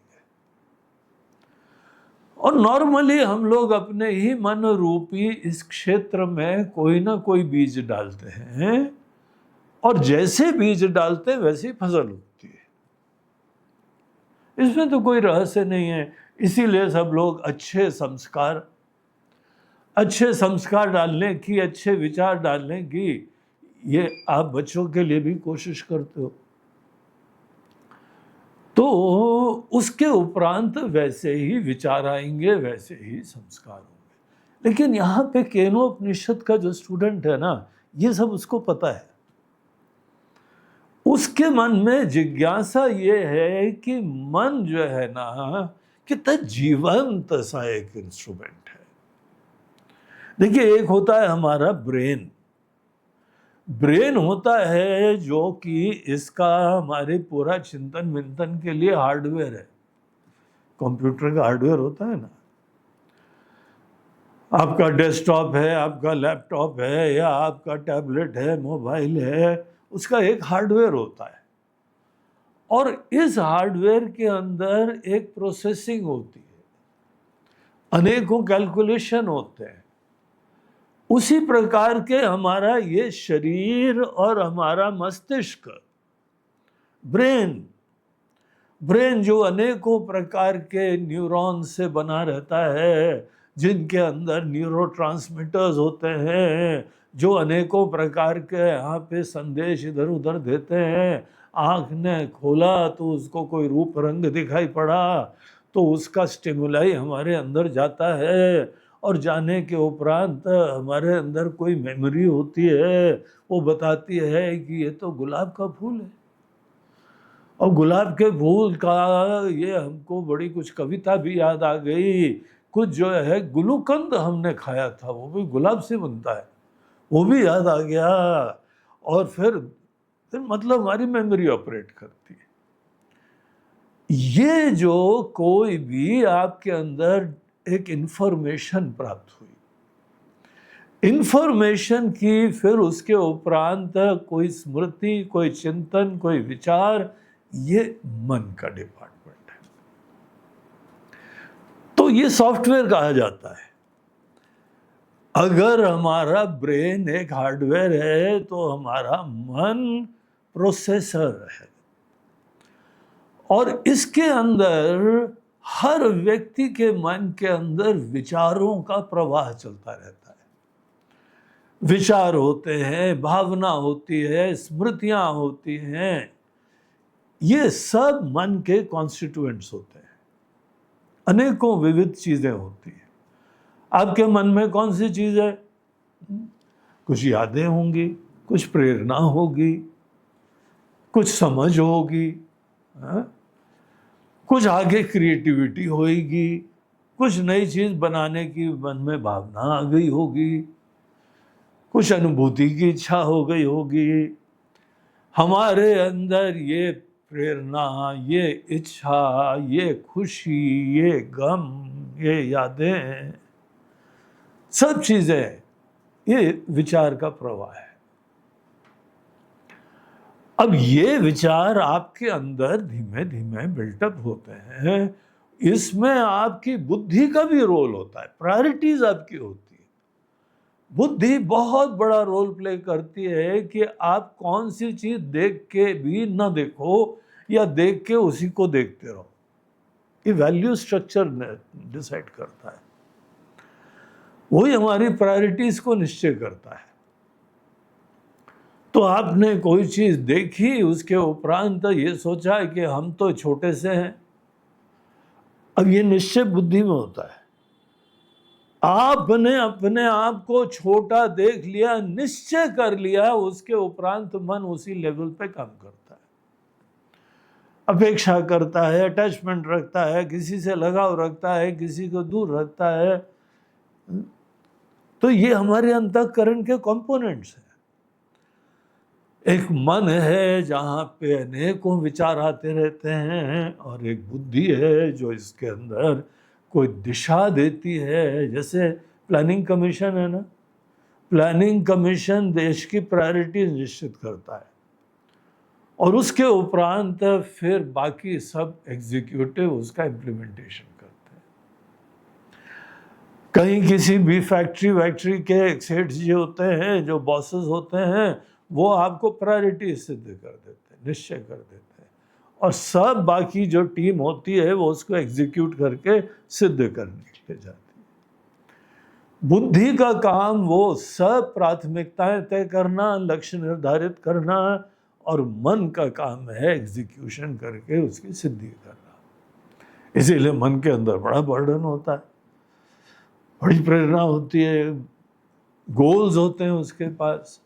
और नॉर्मली हम लोग अपने ही मन रूपी इस क्षेत्र में कोई ना कोई बीज डालते हैं, और जैसे बीज डालते हैं वैसे ही फसल उगती है। इसमें तो कोई रहस्य नहीं है। इसीलिए सब लोग अच्छे संस्कार डालने की, अच्छे विचार डालने की, ये आप बच्चों के लिए भी कोशिश करते हो। तो उसके उपरांत वैसे ही विचार आएंगे, वैसे ही संस्कार होंगे। लेकिन यहाँ पे केनोपनिषद का जो स्टूडेंट है ना, ये सब उसको पता है। उसके मन में जिज्ञासा ये है कि मन जो है ना, कितना जीवंत सा एक इंस्ट्रूमेंट है। देखिए, एक होता है हमारा ब्रेन होता है जो कि इसका हमारे पूरा चिंतन विंतन के लिए हार्डवेयर है। कंप्यूटर का हार्डवेयर होता है ना, आपका डेस्कटॉप है, आपका लैपटॉप है, या आपका टैबलेट है, मोबाइल है, उसका एक हार्डवेयर होता है। और इस हार्डवेयर के अंदर एक प्रोसेसिंग होती है, अनेकों कैलकुलेशन होते हैं। उसी प्रकार के हमारा ये शरीर और हमारा मस्तिष्क, ब्रेन जो अनेकों प्रकार के न्यूरॉन से बना रहता है, जिनके अंदर न्यूरोट्रांसमीटर्स होते हैं, जो अनेकों प्रकार के यहाँ पे संदेश इधर उधर देते हैं। आँख ने खोला तो उसको कोई रूप रंग दिखाई पड़ा, तो उसका स्टिमुलाई हमारे अंदर जाता है, और जाने के उपरांत हमारे अंदर कोई मेमोरी होती है, वो बताती है कि ये तो गुलाब का फूल है। और गुलाब के फूल का ये हमको बड़ी कुछ कविता भी याद आ गई। कुछ जो है गुलूकंद हमने खाया था, वो भी गुलाब से बनता है, वो भी याद आ गया। और फिर मतलब हमारी मेमोरी ऑपरेट करती है। ये जो कोई भी आपके अंदर एक इंफॉर्मेशन प्राप्त हुई, इंफॉर्मेशन की फिर उसके उपरांत कोई स्मृति, कोई चिंतन, कोई विचार, ये मन का डिपार्टमेंट है। तो ये सॉफ्टवेयर कहा जाता है। अगर हमारा ब्रेन एक हार्डवेयर है, तो हमारा मन प्रोसेसर है। और इसके अंदर हर व्यक्ति के मन के अंदर विचारों का प्रवाह चलता रहता है। विचार होते हैं, भावना होती है, स्मृतियां होती हैं, ये सब मन के कॉन्स्टिट्यूएंट्स होते हैं। अनेकों विविध चीजें होती हैं। आपके मन में कौन सी चीज है? कुछ यादें होंगी, कुछ प्रेरणा होगी, कुछ समझ होगी, कुछ आगे क्रिएटिविटी होगी, कुछ नई चीज बनाने की मन में भावना आ गई होगी, कुछ अनुभूति की इच्छा हो गई होगी, हमारे अंदर ये प्रेरणा, ये इच्छा, ये खुशी, ये गम, ये यादें, सब चीजें ये विचार का प्रवाह है। अब ये विचार आपके अंदर धीमे धीमे बिल्टअप होते हैं, इसमें आपकी बुद्धि का भी रोल होता है, प्रायोरिटीज आपकी होती है। बुद्धि बहुत बड़ा रोल प्ले करती है कि आप कौन सी चीज देख के भी ना देखो या देख के उसी को देखते रहो। ये वैल्यू स्ट्रक्चर डिसाइड करता है, वही हमारी प्रायोरिटीज को निश्चय करता है। तो आपने कोई चीज देखी, उसके उपरांत ये सोचा कि हम तो छोटे से हैं। अब ये निश्चय बुद्धि में होता है। आपने अपने आप को छोटा देख लिया, निश्चय कर लिया, उसके उपरांत मन उसी लेवल पे काम करता है, अपेक्षा करता है, अटैचमेंट रखता है, किसी से लगाव रखता है, किसी को दूर रखता है। तो ये हमारे अंतःकरण के कंपोनेंट्स हैं। एक मन है जहाँ पे अनेकों विचार आते रहते हैं, और एक बुद्धि है जो इसके अंदर कोई दिशा देती है। जैसे प्लानिंग कमीशन है ना, प्लानिंग कमीशन देश की प्रायोरिटीज निश्चित करता है, और उसके उपरांत फिर बाकी सब एग्जीक्यूटिव उसका इम्प्लीमेंटेशन करते हैं। कहीं किसी भी फैक्ट्री के सेठ जी होते हैं, जो बॉसेस होते हैं, वो आपको प्रायोरिटी सिद्ध कर देते हैं, निश्चय कर देते हैं, और सब बाकी जो टीम होती है वो उसको एग्जीक्यूट करके सिद्ध करने के लिए जाती है। बुद्धि का काम वो सब प्राथमिकताएं तय करना, लक्ष्य निर्धारित करना, और मन का काम है एग्जीक्यूशन करके उसकी सिद्धि करना। इसीलिए मन के अंदर बड़ा बर्डन होता है, बड़ी प्रेरणा होती है, गोल्स होते हैं उसके पास।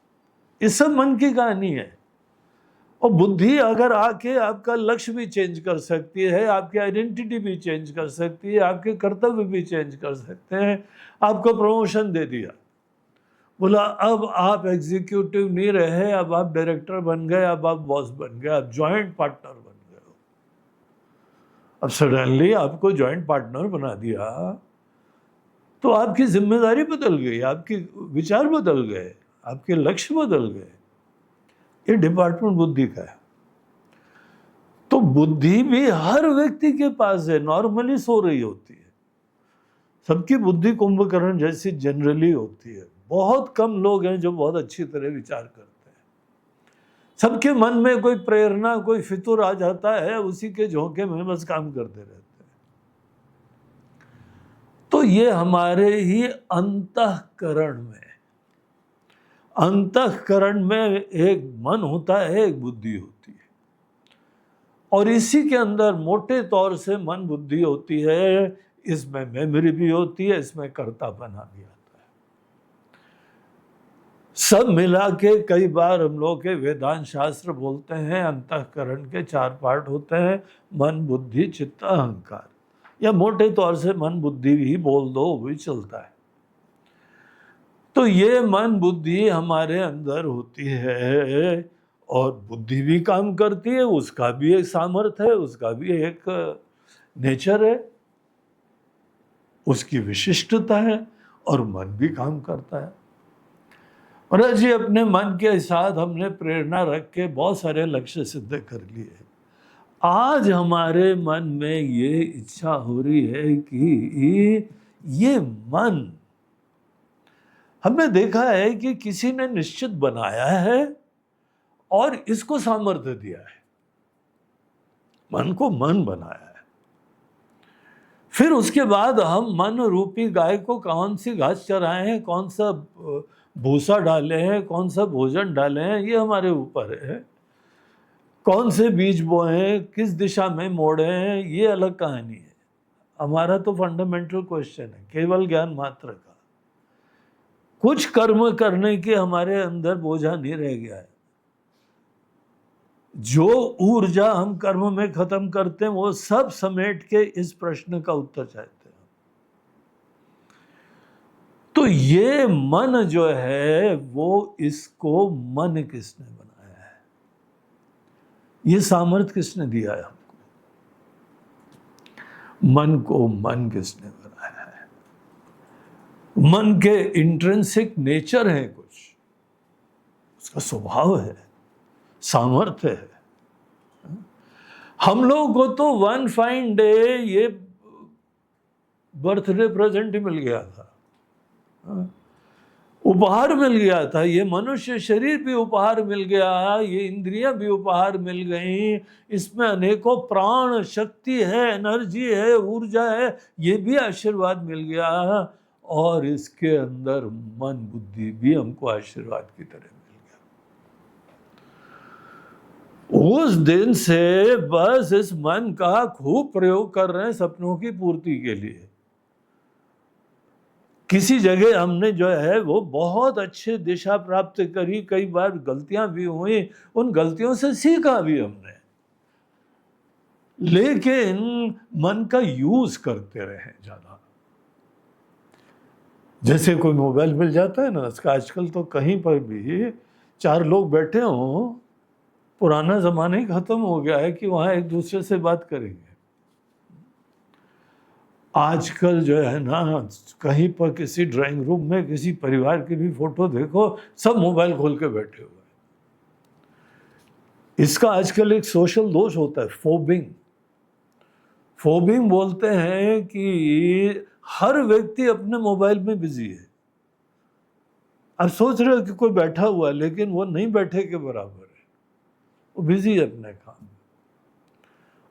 ये सब मन की कहानी है। और बुद्धि अगर आके आपका लक्ष्य भी चेंज कर सकती है, आपकी आइडेंटिटी भी चेंज कर सकती है, आपके कर्तव्य भी चेंज कर सकते हैं। आपको प्रमोशन दे दिया, बोला अब आप एग्जीक्यूटिव नहीं रहे, अब आप डायरेक्टर बन गए, अब आप बॉस बन गए, आप जॉइंट पार्टनर बन गए हो। अब सडनली आपको जॉइंट पार्टनर बना दिया तो आपकी जिम्मेदारी बदल गई, आपके विचार बदल गए, आपके लक्ष्य बदल गए। ये डिपार्टमेंट बुद्धि का है। तो बुद्धि भी हर व्यक्ति के पास है, नॉर्मली सो रही होती है। सबकी बुद्धि कुंभकर्ण जैसी जनरली होती है। बहुत कम लोग हैं जो बहुत अच्छी तरह विचार करते हैं। सबके मन में कोई प्रेरणा, कोई फितूर आ जाता है, उसी के झोंके में बस काम करते रहते हैं। तो ये हमारे ही अंतःकरण में एक मन होता है, एक बुद्धि होती है, और इसी के अंदर मोटे तौर से मन बुद्धि होती है। इसमें मेमोरी भी होती है, इसमें कर्तापना भी आता है। सब मिला के कई बार हम लोग के वेदांत शास्त्र बोलते हैं अंतःकरण के 4 पार्ट होते हैं, मन, बुद्धि, चित्त, अहंकार, या मोटे तौर से मन बुद्धि ही बोल दो, भी चलता है। तो ये मन बुद्धि हमारे अंदर होती है, और बुद्धि भी काम करती है, उसका भी एक सामर्थ्य है, उसका भी एक नेचर है, उसकी विशिष्टता है, और मन भी काम करता है। और जी अपने मन के साथ हमने प्रेरणा रख के बहुत सारे लक्ष्य सिद्ध कर लिए। आज हमारे मन में ये इच्छा हो रही है कि ये मन, हमने देखा है कि किसी ने निश्चित बनाया है और इसको सामर्थ्य दिया है, मन को मन बनाया है। फिर उसके बाद हम मन रूपी गाय को कौन सी घास चराए हैं, कौन सा भूसा डाले हैं, कौन सा भोजन डाले हैं, ये हमारे ऊपर है। कौन से बीज बोए हैं, किस दिशा में मोड़े हैं, ये अलग कहानी है। हमारा तो फंडामेंटल क्वेश्चन है, केवल ज्ञान मात्र का। कुछ कर्म करने के हमारे अंदर बोझा नहीं रह गया है। जो ऊर्जा हम कर्म में खत्म करते हैं वो सब समेट के इस प्रश्न का उत्तर चाहते हैं। तो ये मन जो है वो, इसको मन किसने बनाया है? ये सामर्थ्य किसने दिया है हमको? मन को मन किसने बनाया है? मन के इंट्रिंसिक नेचर है, कुछ उसका स्वभाव है, सामर्थ्य है। हम लोगों को तो वन फाइन डे ये बर्थडे प्रेजेंट ही मिल गया था, उपहार मिल गया था। ये मनुष्य शरीर भी उपहार मिल गया, ये इंद्रियां भी उपहार मिल गई, इसमें अनेकों प्राण शक्ति है, एनर्जी है, ऊर्जा है, ये भी आशीर्वाद मिल गया। और इसके अंदर मन बुद्धि भी हमको आशीर्वाद की तरह मिल गया। उस दिन से बस इस मन का खूब प्रयोग कर रहे हैं सपनों की पूर्ति के लिए। किसी जगह हमने जो है वो बहुत अच्छे दिशा प्राप्त करी, कई बार गलतियां भी हुई, उन गलतियों से सीखा भी हमने, लेकिन मन का यूज करते रहे ज्यादा। जैसे कोई मोबाइल मिल जाता है ना, इसका आजकल तो कहीं पर भी 4 लोग बैठे हों, पुराना जमाना ही खत्म हो गया है कि वहां एक दूसरे से बात करेंगे। आजकल जो है ना, कहीं पर किसी ड्राइंग रूम में किसी परिवार की भी फोटो देखो, सब मोबाइल खोल के बैठे हुए हैं। इसका आजकल एक सोशल दोष होता है, फोबिंग। फोबिंग बोलते हैं कि हर व्यक्ति अपने मोबाइल में बिजी है। अब सोच रहे हो कि कोई बैठा हुआ है, लेकिन वो नहीं बैठे के बराबर है, वो बिजी है अपने काम में।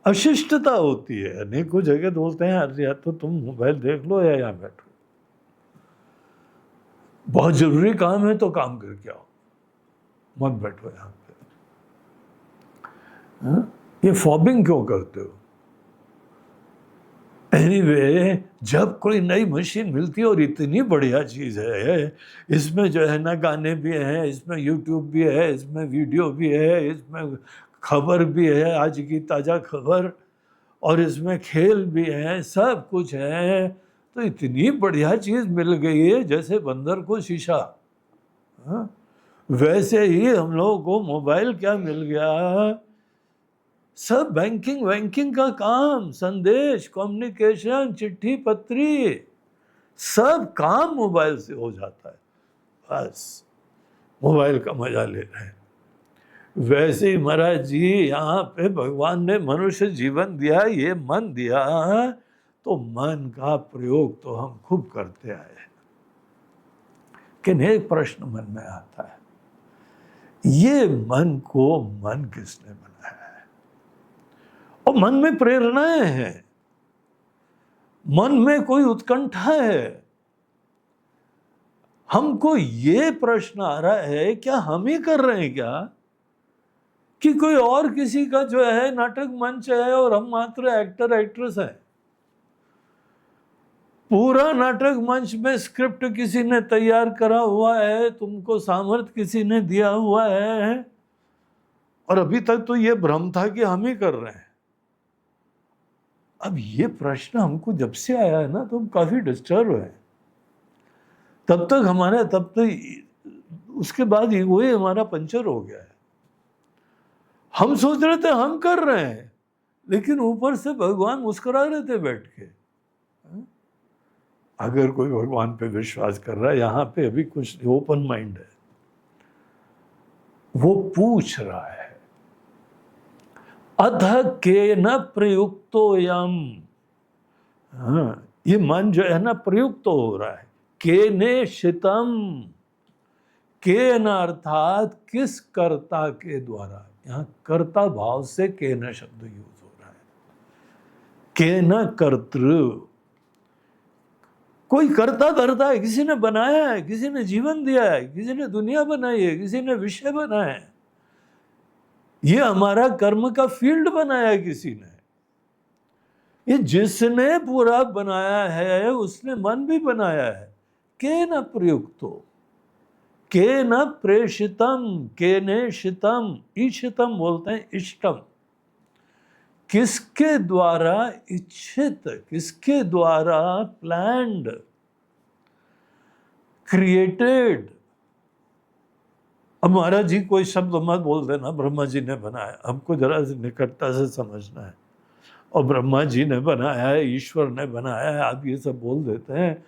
अशिष्टता होती है, अनेकों जगह बोलते हैं अरे या तो तुम मोबाइल देख लो या यहाँ बैठो, बहुत जरूरी काम है तो काम करके आओ, मत बैठो यहाँ पे। ये फॉबिंग क्यों करते हो? एनीवे, जब कोई नई मशीन मिलती है और इतनी बढ़िया चीज है, इसमें जो है ना गाने भी हैं, इसमें यूट्यूब भी है, इसमें वीडियो भी है, इसमें खबर भी है, आज की ताजा खबर, और इसमें खेल भी है, सब कुछ है, तो इतनी बढ़िया चीज मिल गई है, जैसे बंदर को शीशा। वैसे ही हम लोगों को मोबाइल क्या मिल गया, सब बैंकिंग वैंकिंग का काम, संदेश, कम्युनिकेशन, चिट्ठी पत्री, सब काम मोबाइल से हो जाता है। बस मोबाइल का मजा ले रहे हैं। वैसे ही महाराज जी, यहाँ पे भगवान ने मनुष्य जीवन दिया, ये मन दिया, तो मन का प्रयोग तो हम खूब करते आए। लेकिन एक प्रश्न मन में आता है, ये मन को मन किसने बनाया है? और मन में प्रेरणाएं हैं, मन में कोई उत्कंठा है। हमको ये प्रश्न आ रहा है, क्या हम ही कर रहे हैं क्या, कि कोई और किसी का जो है नाटक मंच है और हम मात्र एक्टर एक्ट्रेस हैं? पूरा नाटक मंच में स्क्रिप्ट किसी ने तैयार करा हुआ है, तुमको सामर्थ्य किसी ने दिया हुआ है, और अभी तक तो ये भ्रम था कि हम ही कर रहे हैं। अब ये प्रश्न हमको जब से आया है ना, तो हम काफी डिस्टर्ब है। तब तक उसके बाद ही वही हमारा पंचर हो गया है। हम सोच रहे थे हम कर रहे हैं, लेकिन ऊपर से भगवान मुस्कुरा रहे थे बैठ के। अगर कोई भगवान पे विश्वास कर रहा है, यहाँ पे अभी कुछ ओपन माइंड है, वो पूछ रहा है, अध के न प्रयुक्तो यम। ये मन जो है ना प्रयुक्त हो रहा है, के ने शितम, के न अर्थात किस कर्ता के द्वारा। यहाँ कर्ता भाव से के न शब्द यूज हो रहा है। के न कर्तृ, कोई करता धरता है, किसी ने बनाया है, किसी ने जीवन दिया है, किसी ने दुनिया बनाई है, किसी ने विषय बनाया है, ये हमारा कर्म का फील्ड बनाया है किसी ने। ये जिसने पूरा बनाया है उसने मन भी बनाया है। के न प्रयुक्तो, के न प्रेषितम, के ने शितम, ईशितम बोलते हैं इष्टम, किसके द्वारा इच्छित, किसके द्वारा प्लान्ड। क्रिएटेड। अब महाराज जी कोई शब्द मत बोल देना ब्रह्मा जी ने बनाया, हमको जरा से निकटता से समझना है। और ब्रह्मा जी ने बनाया है, ईश्वर ने बनाया है, आप ये सब बोल देते हैं।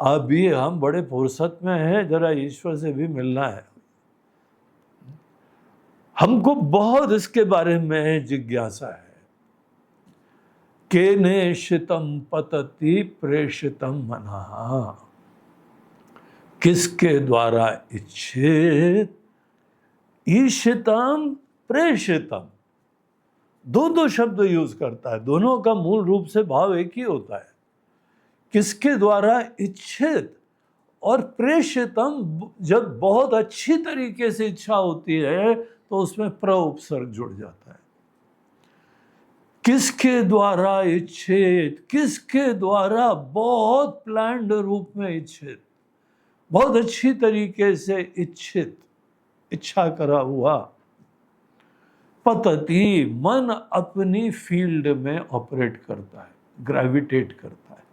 अभी हम बड़े फुर्सत में हैं, जरा ईश्वर से भी मिलना है। हमको बहुत इसके बारे में जिज्ञासा है। केनेशितम पतति प्रेषितम मनः, किसके द्वारा इच्छित, ईशितम प्रेषितम, दो शब्द यूज करता है, दोनों का मूल रूप से भाव एक ही होता है। किसके द्वारा इच्छित और प्रेषितम, जब बहुत अच्छी तरीके से इच्छा होती है तो उसमें प्र उपसर्ग जुड़ जाता है। किसके द्वारा इच्छित, किसके द्वारा बहुत प्लान्ड रूप में इच्छित, बहुत अच्छी तरीके से इच्छित, इच्छा करा हुआ। पतति, मन अपनी फील्ड में ऑपरेट करता है, ग्रेविटेट करता है।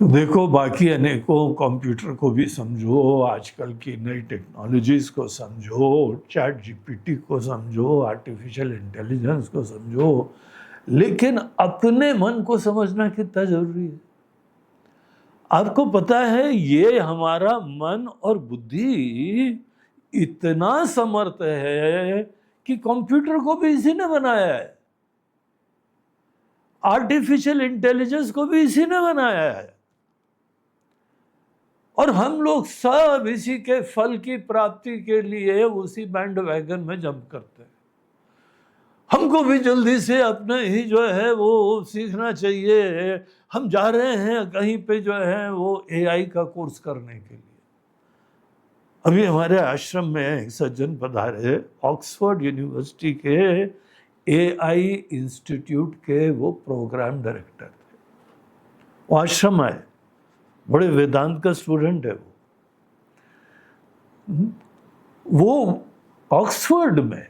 देखो बाकी अनेकों कंप्यूटर को भी समझो, आजकल की नई टेक्नोलॉजीज को समझो, चैट जीपीटी को समझो, आर्टिफिशियल इंटेलिजेंस को समझो, लेकिन अपने मन को समझना कितना जरूरी है। आपको पता है ये हमारा मन और बुद्धि इतना समर्थ है कि कंप्यूटर को भी इसी ने बनाया है, आर्टिफिशियल इंटेलिजेंस को भी इसी ने बनाया है, और हम लोग सब इसी के फल की प्राप्ति के लिए उसी बैंड वैगन में जंप करते हैं। हमको भी जल्दी से अपने ही जो है वो सीखना चाहिए। हम जा रहे हैं कहीं पे जो है वो एआई का कोर्स करने के लिए। अभी हमारे आश्रम में एक सज्जन पधारे, ऑक्सफोर्ड यूनिवर्सिटी के एआई इंस्टीट्यूट के वो प्रोग्राम डायरेक्टर थे। वो आश्रम आए, बड़े वेदांत का स्टूडेंट है वो ऑक्सफोर्ड में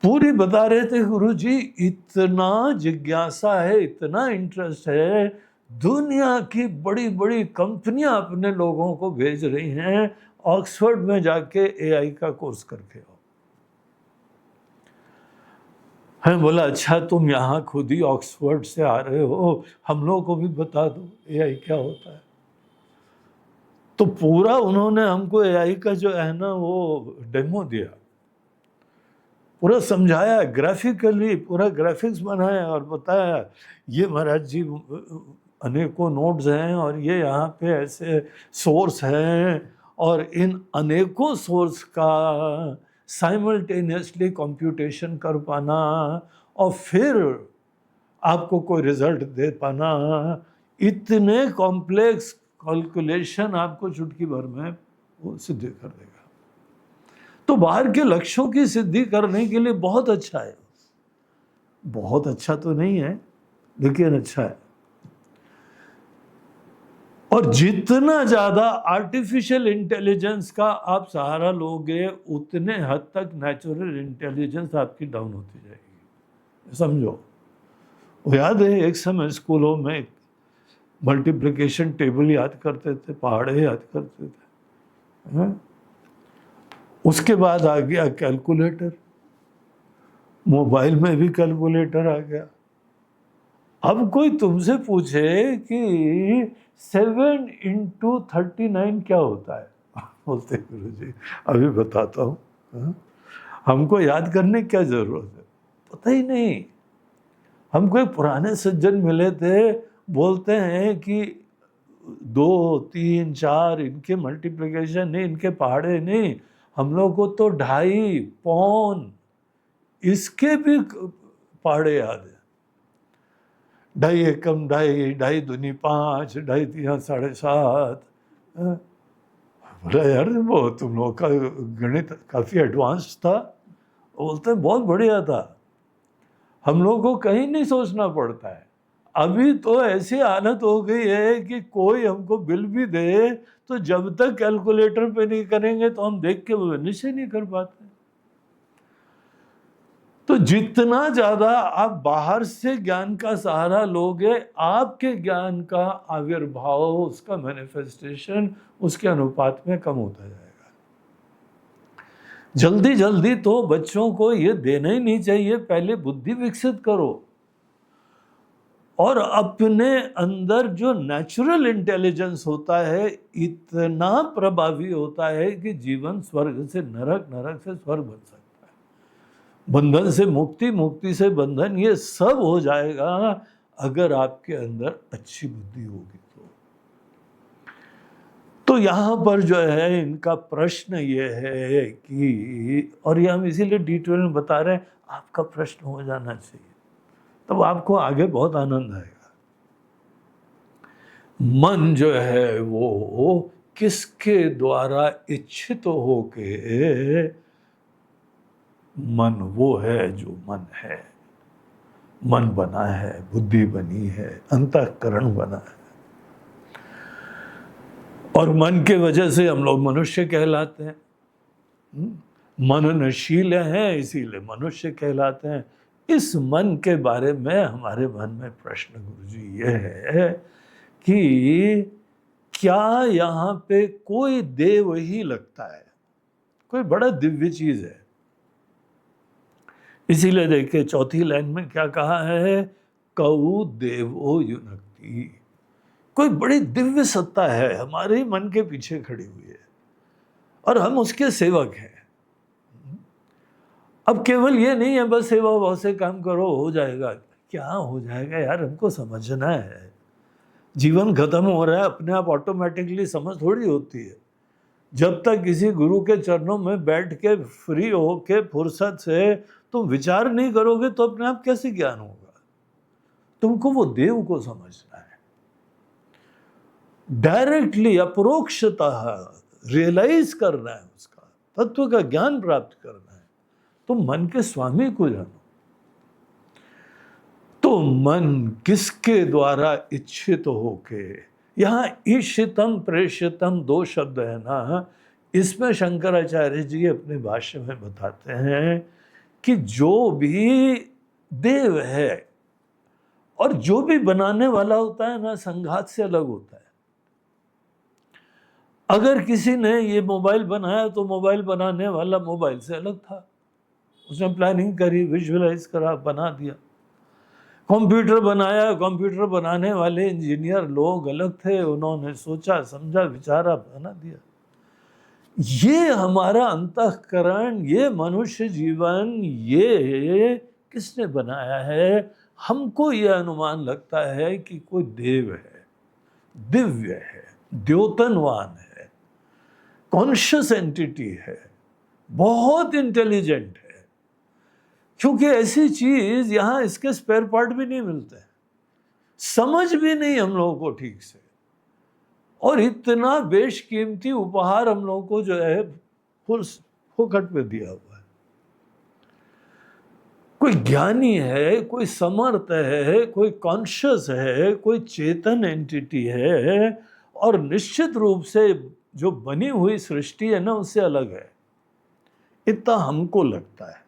पूरी बता रहे थे, गुरुजी इतना जिज्ञासा है, इतना इंटरेस्ट है, दुनिया की बड़ी बड़ी कंपनियां अपने लोगों को भेज रही हैं ऑक्सफोर्ड में जाके एआई का कोर्स करके आओ। मैं बोला अच्छा तुम यहाँ खुद ही ऑक्सफोर्ड से आ रहे हो, हम लोगों को भी बता दो एआई क्या होता है। तो पूरा उन्होंने हमको एआई का जो है ना वो डेमो दिया, पूरा समझाया, ग्राफिकली पूरा ग्राफिक्स बनाया और बताया ये महाराज जी अनेकों नोड्स हैं और ये यहाँ पे ऐसे सोर्स हैं, और इन अनेकों सोर्स का साइमल्टेनियसली कंप्यूटेशन कर पाना और फिर आपको कोई रिजल्ट दे पाना, इतने कॉम्प्लेक्स कैलकुलेशन आपको चुटकी भर में वो सिद्ध कर देगा। तो बाहर के लक्ष्यों की सिद्धि करने के लिए बहुत अच्छा है। बहुत अच्छा तो नहीं है लेकिन अच्छा है। और जितना ज्यादा आर्टिफिशियल इंटेलिजेंस का आप सहारा लोगे उतने हद तक नेचुरल इंटेलिजेंस आपकी डाउन होती जाएगी। समझो, वो याद है एक समय स्कूलों में मल्टीप्लिकेशन टेबल याद करते थे, पहाड़े याद करते थे, है? उसके बाद आ गया कैलकुलेटर, मोबाइल में भी कैलकुलेटर आ गया। अब कोई तुमसे पूछे कि 7 into 39 क्या होता है, बोलते गुरुजी अभी बताता हूँ। हमको याद करने क्या जरूरत है, पता ही नहीं। हमको एक पुराने सज्जन मिले थे, बोलते हैं कि 2, 3, 4 इनके मल्टीप्लिकेशन नहीं, इनके पहाड़े नहीं, हम लोग को तो 2.5 पौन इसके भी पहाड़े याद है। 2.5 एकम 2.5, 2.5 दूनी 5, 2.5 3 7.5। बोला यार वो तुम लोग का गणित काफी एडवांस था। बोलते हैं बहुत बढ़िया था, हम लोग को कहीं नहीं सोचना पड़ता है। अभी तो ऐसी हालत हो गई है कि कोई हमको बिल भी दे तो जब तक कैलकुलेटर पे नहीं करेंगे तो हम देख के निश्चय नहीं कर पाते। तो जितना ज्यादा आप बाहर से ज्ञान का सहारा लोगे, आपके ज्ञान का आविर्भाव, उसका मैनिफेस्टेशन उसके अनुपात में कम होता जाएगा। जल्दी जल्दी तो बच्चों को ये देना ही नहीं चाहिए, पहले बुद्धि विकसित करो और अपने अंदर जो नेचुरल इंटेलिजेंस होता है इतना प्रभावी होता है कि जीवन स्वर्ग से नरक, नरक से स्वर्ग बन सकता है। बंधन से मुक्ति, मुक्ति से बंधन, ये सब हो जाएगा अगर आपके अंदर अच्छी बुद्धि होगी तो यहाँ पर जो है इनका प्रश्न ये है कि, और ये हम इसीलिए डिटेल में बता रहे हैं, आपका प्रश्न हो जाना चाहिए, तब आपको आगे बहुत आनंद आएगा। मन जो है वो किसके द्वारा इच्छित होके, मन वो है जो मन है, मन बना है, बुद्धि बनी है, अंतःकरण बना है, और मन के वजह से हम लोग मनुष्य कहलाते हैं। मननशील हैं इसीलिए मनुष्य कहलाते हैं। इस मन के बारे में हमारे मन में प्रश्न गुरुजी ये है कि क्या यहाँ पे कोई देव ही लगता है, कोई बड़ा दिव्य चीज है। इसीलिए देखिए चौथी लाइन में क्या कहा है, कऊ देवो युनक्ति, कोई बड़ी दिव्य सत्ता है हमारे मन के पीछे खड़ी हुई है और हम उसके सेवक हैं। अब केवल ये नहीं है बस सेवा भाव से काम करो हो जाएगा, क्या हो जाएगा यार, हमको समझना है। जीवन खत्म हो रहा है, अपने आप ऑटोमेटिकली समझ थोड़ी होती है। जब तक किसी गुरु के चरणों में बैठ के फ्री होके फुर्सत से तुम विचार नहीं करोगे तो अपने आप कैसे ज्ञान होगा। तुमको वो देव को समझना है, डायरेक्टली अपरोक्षतः रियलाइज करना है, उसका तत्व का ज्ञान प्राप्त करना है। तो मन के स्वामी को जानो। तो मन किसके द्वारा इच्छित होके, यहां ईशितम प्रेषितम दो शब्द है ना, इसमें शंकराचार्य जी अपने भाष्य में बताते हैं कि जो भी देव है और जो भी बनाने वाला होता है ना, संघात से अलग होता है। अगर किसी ने ये मोबाइल बनाया तो मोबाइल बनाने वाला मोबाइल से अलग था, उसने प्लानिंग करी, विजुअलाइज करा, बना दिया। कंप्यूटर बनाया, कंप्यूटर बनाने वाले इंजीनियर लोग अलग थे, उन्होंने सोचा समझा विचारा बना दिया। ये हमारा अंतःकरण, ये मनुष्य जीवन, ये किसने बनाया है? हमको ये अनुमान लगता है कि कोई देव है, दिव्य है, द्योतनवान है, कॉन्शियस एंटिटी है, बहुत इंटेलिजेंट है। क्योंकि ऐसी चीज यहां इसके स्पेयर पार्ट भी नहीं मिलते, समझ भी नहीं हम लोगों को ठीक से, और इतना बेशकीमती उपहार हम लोगों को जो है फुकट पे दिया हुआ है। कोई ज्ञानी है, कोई समर्थ है, कोई कॉन्शियस है, कोई चेतन एंटिटी है, और निश्चित रूप से जो बनी हुई सृष्टि है ना उससे अलग है, इतना हमको लगता है।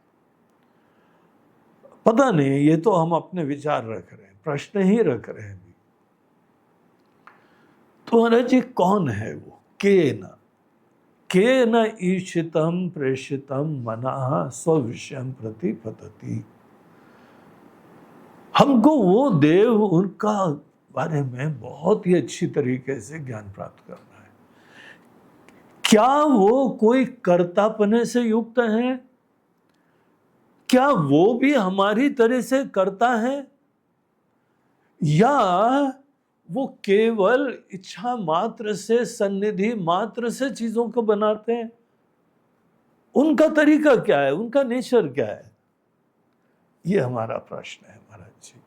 पता नहीं, ये तो हम अपने विचार रख रहे हैं, प्रश्न ही रख रहे हैं। तो महाराज जी कौन है वो? के न ईशितम प्रेषितम मना स्विषयम प्रति पतति। हमको वो देव, उनका बारे में बहुत ही अच्छी तरीके से ज्ञान प्राप्त करना है। क्या वो कोई कर्तापने से युक्त है? क्या वो भी हमारी तरह से करता है, या वो केवल इच्छा मात्र से, सन्निधि मात्र से चीजों को बनाते हैं? उनका तरीका क्या है, उनका नेचर क्या है? ये हमारा प्रश्न है महाराज जी।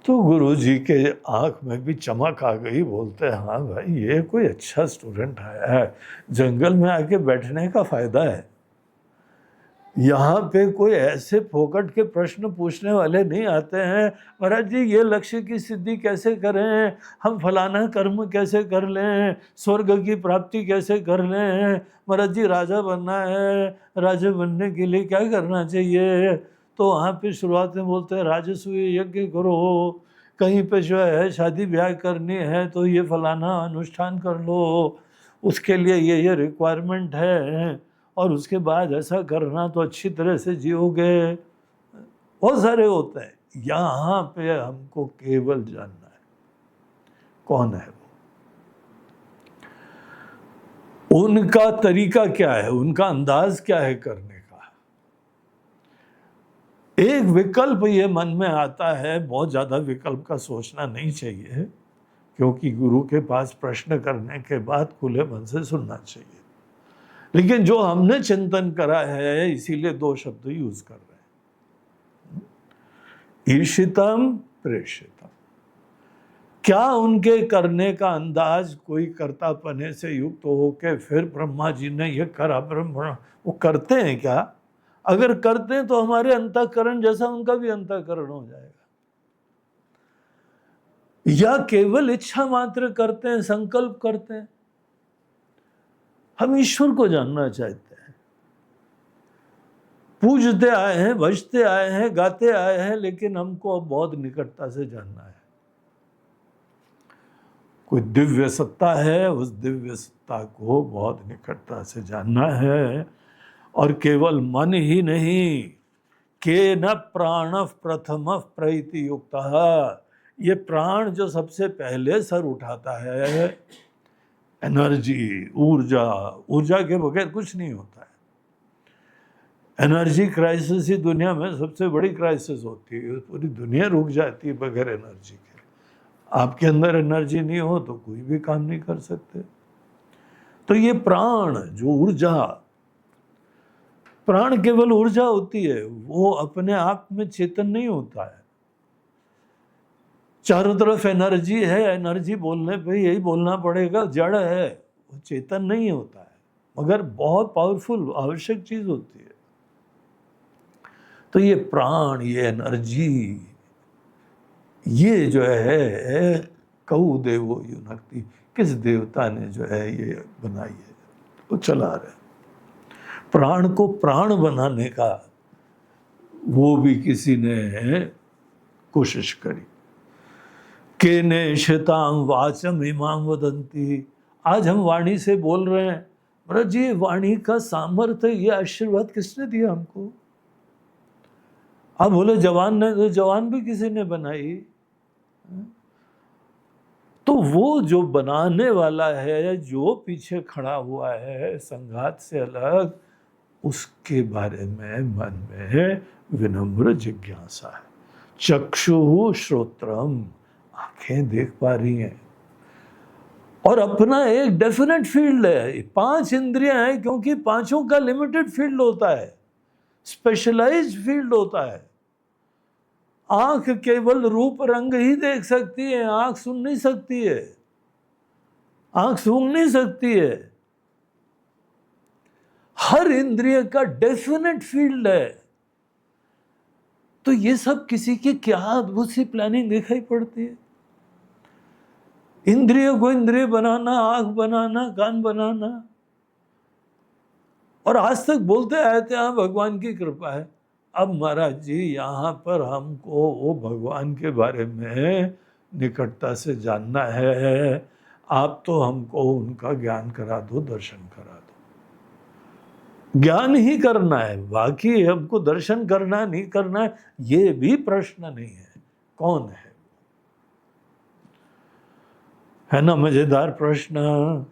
तो गुरु जी के आंख में भी चमक आ गई, बोलते हैं हाँ भाई ये कोई अच्छा स्टूडेंट आया है, जंगल में आके बैठने का फायदा है। यहाँ पे कोई ऐसे फोकट के प्रश्न पूछने वाले नहीं आते हैं, महाराज जी ये लक्ष्य की सिद्धि कैसे करें, हम फलाना कर्म कैसे कर लें, स्वर्ग की प्राप्ति कैसे कर लें, महाराज जी राजा बनना है, राजा बनने के लिए क्या करना चाहिए। तो वहाँ पे शुरुआत में बोलते हैं राजसूय यज्ञ करो, कहीं पे जो है शादी ब्याह करनी है तो ये फलाना अनुष्ठान कर लो, उसके लिए ये रिक्वायरमेंट है, और उसके बाद ऐसा करना तो अच्छी तरह से जियोगे। बहुत सारे होते हैं। यहाँ पे हमको केवल जानना है कौन है वो, उनका तरीका क्या है, उनका अंदाज क्या है करने का। एक विकल्प ये मन में आता है, बहुत ज्यादा विकल्प का सोचना नहीं चाहिए, क्योंकि गुरु के पास प्रश्न करने के बाद खुले मन से सुनना चाहिए। लेकिन जो हमने चिंतन करा है, इसीलिए दो शब्द यूज कर रहे हैं, ईशितम प्रेषितम। क्या उनके करने का अंदाज कोई कर्तापने से युक्त हो के फिर ब्रह्मा जी ने ये करा, ब्रह्मा वो करते हैं क्या? अगर करते हैं तो हमारे अंतःकरण जैसा उनका भी अंतःकरण हो जाएगा, या केवल इच्छा मात्र करते हैं, संकल्प करते हैं। हम ईश्वर को जानना चाहते हैं, पूजते आए हैं, भजते आए हैं, गाते आए हैं, लेकिन हमको अब बहुत निकटता से जानना है। कोई दिव्य सत्ता है, उस दिव्य सत्ता को बहुत निकटता से जानना है। और केवल मन ही नहीं, के न प्राण प्रथम प्रैति युक्त, ये प्राण जो सबसे पहले सर उठाता है, एनर्जी, ऊर्जा, ऊर्जा के बगैर कुछ नहीं होता है। एनर्जी क्राइसिस ही दुनिया में सबसे बड़ी क्राइसिस होती है, पूरी दुनिया रुक जाती है बगैर एनर्जी के। आपके अंदर एनर्जी नहीं हो तो कोई भी काम नहीं कर सकते। तो ये प्राण जो ऊर्जा, प्राण केवल ऊर्जा होती है, वो अपने आप में चेतन नहीं होता है। चारों तरफ एनर्जी है, एनर्जी बोलने पे यही बोलना पड़ेगा, जड़ है, वो चेतन नहीं होता है, मगर बहुत पावरफुल आवश्यक चीज होती है। तो ये प्राण, ये एनर्जी, ये जो है कहू देवो युनक्ति, किस देवता ने जो है ये बनाई है, वो चला रहे। प्राण को प्राण बनाने का वो भी किसी ने कोशिश करी। केने शतां वाचम इमाम वदंती, आज हम वाणी से बोल रहे हैं, महाराज जी वाणी का सामर्थ्य, ये आशीर्वाद किसने दिया हमको? आप बोले जवान ने, तो जवान भी किसी ने बनाई। तो वो जो बनाने वाला है, जो पीछे खड़ा हुआ है संघात से अलग, उसके बारे में मन में विनम्र जिज्ञासा है। चक्षु श्रोत्रम, आंखें देख पा रही हैं, और अपना एक डेफिनेट फील्ड है। 5 इंद्रियां हैं, क्योंकि पांचों का लिमिटेड फील्ड होता है, स्पेशलाइज्ड फील्ड होता है। आंख केवल रूप रंग ही देख सकती है, आंख सुन नहीं सकती है, आंख सूंघ नहीं सकती है। हर इंद्रिय का डेफिनेट फील्ड है। तो ये सब किसी की क्या अद्भुत सी प्लानिंग दिखाई पड़ती है। इंद्रिय को इंद्रिय बनाना, आंख बनाना, कान बनाना, और आज तक बोलते आए थे हाँ भगवान की कृपा है। अब महाराज जी यहाँ पर हमको वो भगवान के बारे में निकटता से जानना है। आप तो हमको उनका ज्ञान करा दो, दर्शन करा दो। ज्ञान ही करना है, बाकी हमको दर्शन करना नहीं करना है ये भी प्रश्न नहीं है। कौन है ना मजेदार प्रश्न।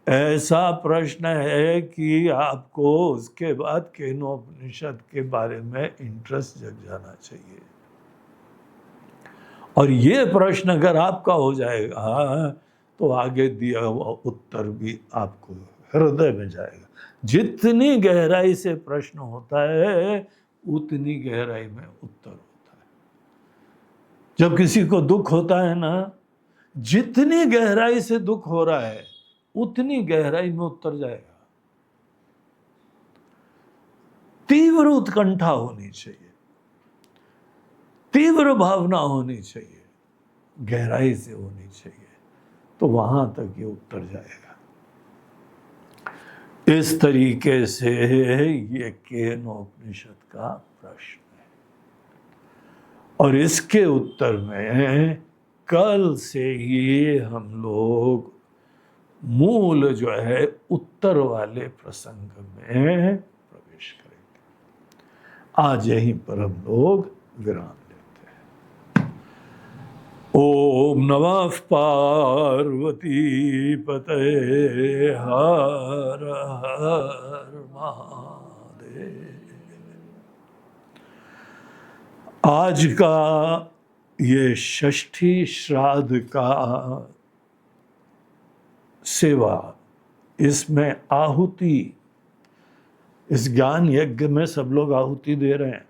ऐसा प्रश्न है कि आपको उसके बाद केनोपनिषद के बारे में इंटरेस्ट जग जाना चाहिए। और ये प्रश्न अगर आपका हो जाएगा तो आगे दिया हुआ उत्तर भी आपको हृदय में जाएगा। जितनी गहराई से प्रश्न होता है उतनी गहराई में उत्तर होता है। जब किसी को दुख होता है ना, जितनी गहराई से दुख हो रहा है उतनी गहराई में उत्तर जाएगा। तीव्र उत्कंठा होनी चाहिए, तीव्र भावना होनी चाहिए, गहराई से होनी चाहिए, तो वहां तक ये उत्तर जाएगा। इस तरीके से ये केनोपनिषद का प्रश्न है, और इसके उत्तर में कल से ही हम लोग मूल जो है उत्तर वाले प्रसंग में प्रवेश करेंगे। आज यहीं पर हम लोग विराम लेते हैं। ओम नमः पार्वती पतये हर हर महादेव। आज का ये षष्ठी श्राद्ध का सेवा, इसमें आहुति, इस ज्ञान यज्ञ में सब लोग आहुति दे रहे हैं।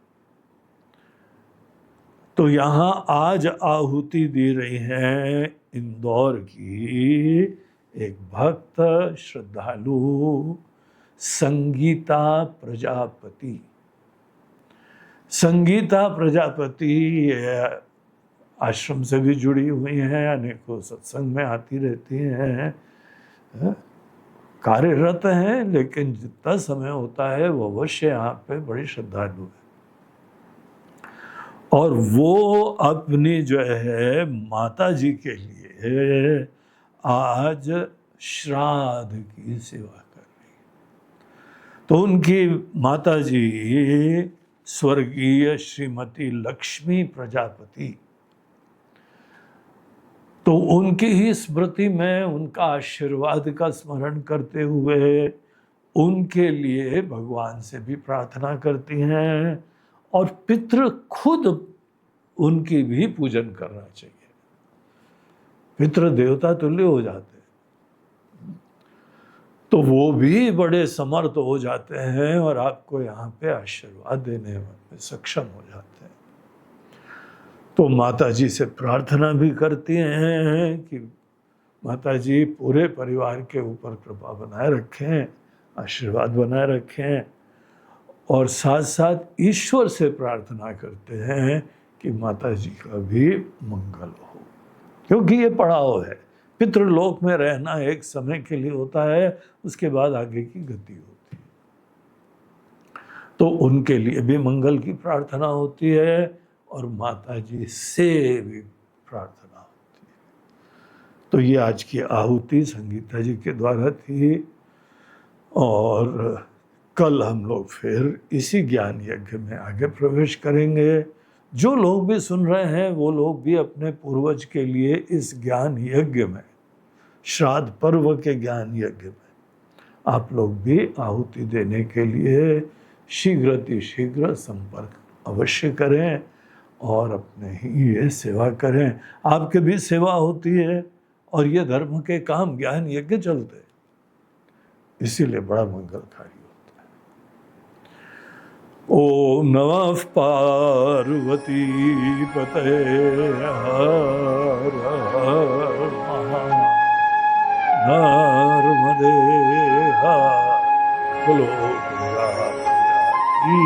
तो यहाँ आज आहुति दी रही है इंदौर की एक भक्त श्रद्धालु संगीता प्रजापति। संगीता प्रजापति आश्रम से भी जुड़ी हुई हैं, अनेकों सत्संग में आती रहती हैं, कार्यरत हैं, लेकिन जितना समय होता है वो अवश्य यहाँ पे बड़ी श्रद्धालु है। और वो अपनी जो है माता जी के लिए आज श्राद्ध की सेवा कर रही है। तो उनकी माता जी स्वर्गीय श्रीमती लक्ष्मी प्रजापति, तो उनकी ही स्मृति में उनका आशीर्वाद का स्मरण करते हुए उनके लिए भगवान से भी प्रार्थना करती हैं, और पितृ खुद उनकी भी पूजन करना चाहिए। पितृ देवता तुल्य हो जाते हैं, तो वो भी बड़े समर्थ हो जाते हैं और आपको यहाँ पे आशीर्वाद देने में सक्षम हो जाते हैं। तो माता जी से प्रार्थना भी करती हैं कि माता जी पूरे परिवार के ऊपर कृपा बनाए रखें, आशीर्वाद बनाए रखें, और साथ साथ ईश्वर से प्रार्थना करते हैं कि माता जी का भी मंगल हो, क्योंकि ये पड़ाव है। पितृलोक में रहना एक समय के लिए होता है, उसके बाद आगे की गति होती है। तो उनके लिए भी मंगल की प्रार्थना होती है और माता जी से भी प्रार्थना होती है। तो ये आज की आहुति संगीता जी के द्वारा थी, और कल हम लोग फिर इसी ज्ञान यज्ञ में आगे प्रवेश करेंगे। जो लोग भी सुन रहे हैं वो लोग भी अपने पूर्वज के लिए इस ज्ञान यज्ञ में, श्राद्ध पर्व के ज्ञान यज्ञ में आप लोग भी आहुति देने के लिए शीघ्र संपर्क अवश्य करें और अपने ही ये सेवा करें। आपके भी सेवा होती है और ये धर्म के काम ज्ञान यज्ञ चलते हैं, इसीलिए बड़ा मंगलकारी होता है। ओम नमः पार्वती पतये हर हर नर्मदे हर। बोलो गंगा मैया की।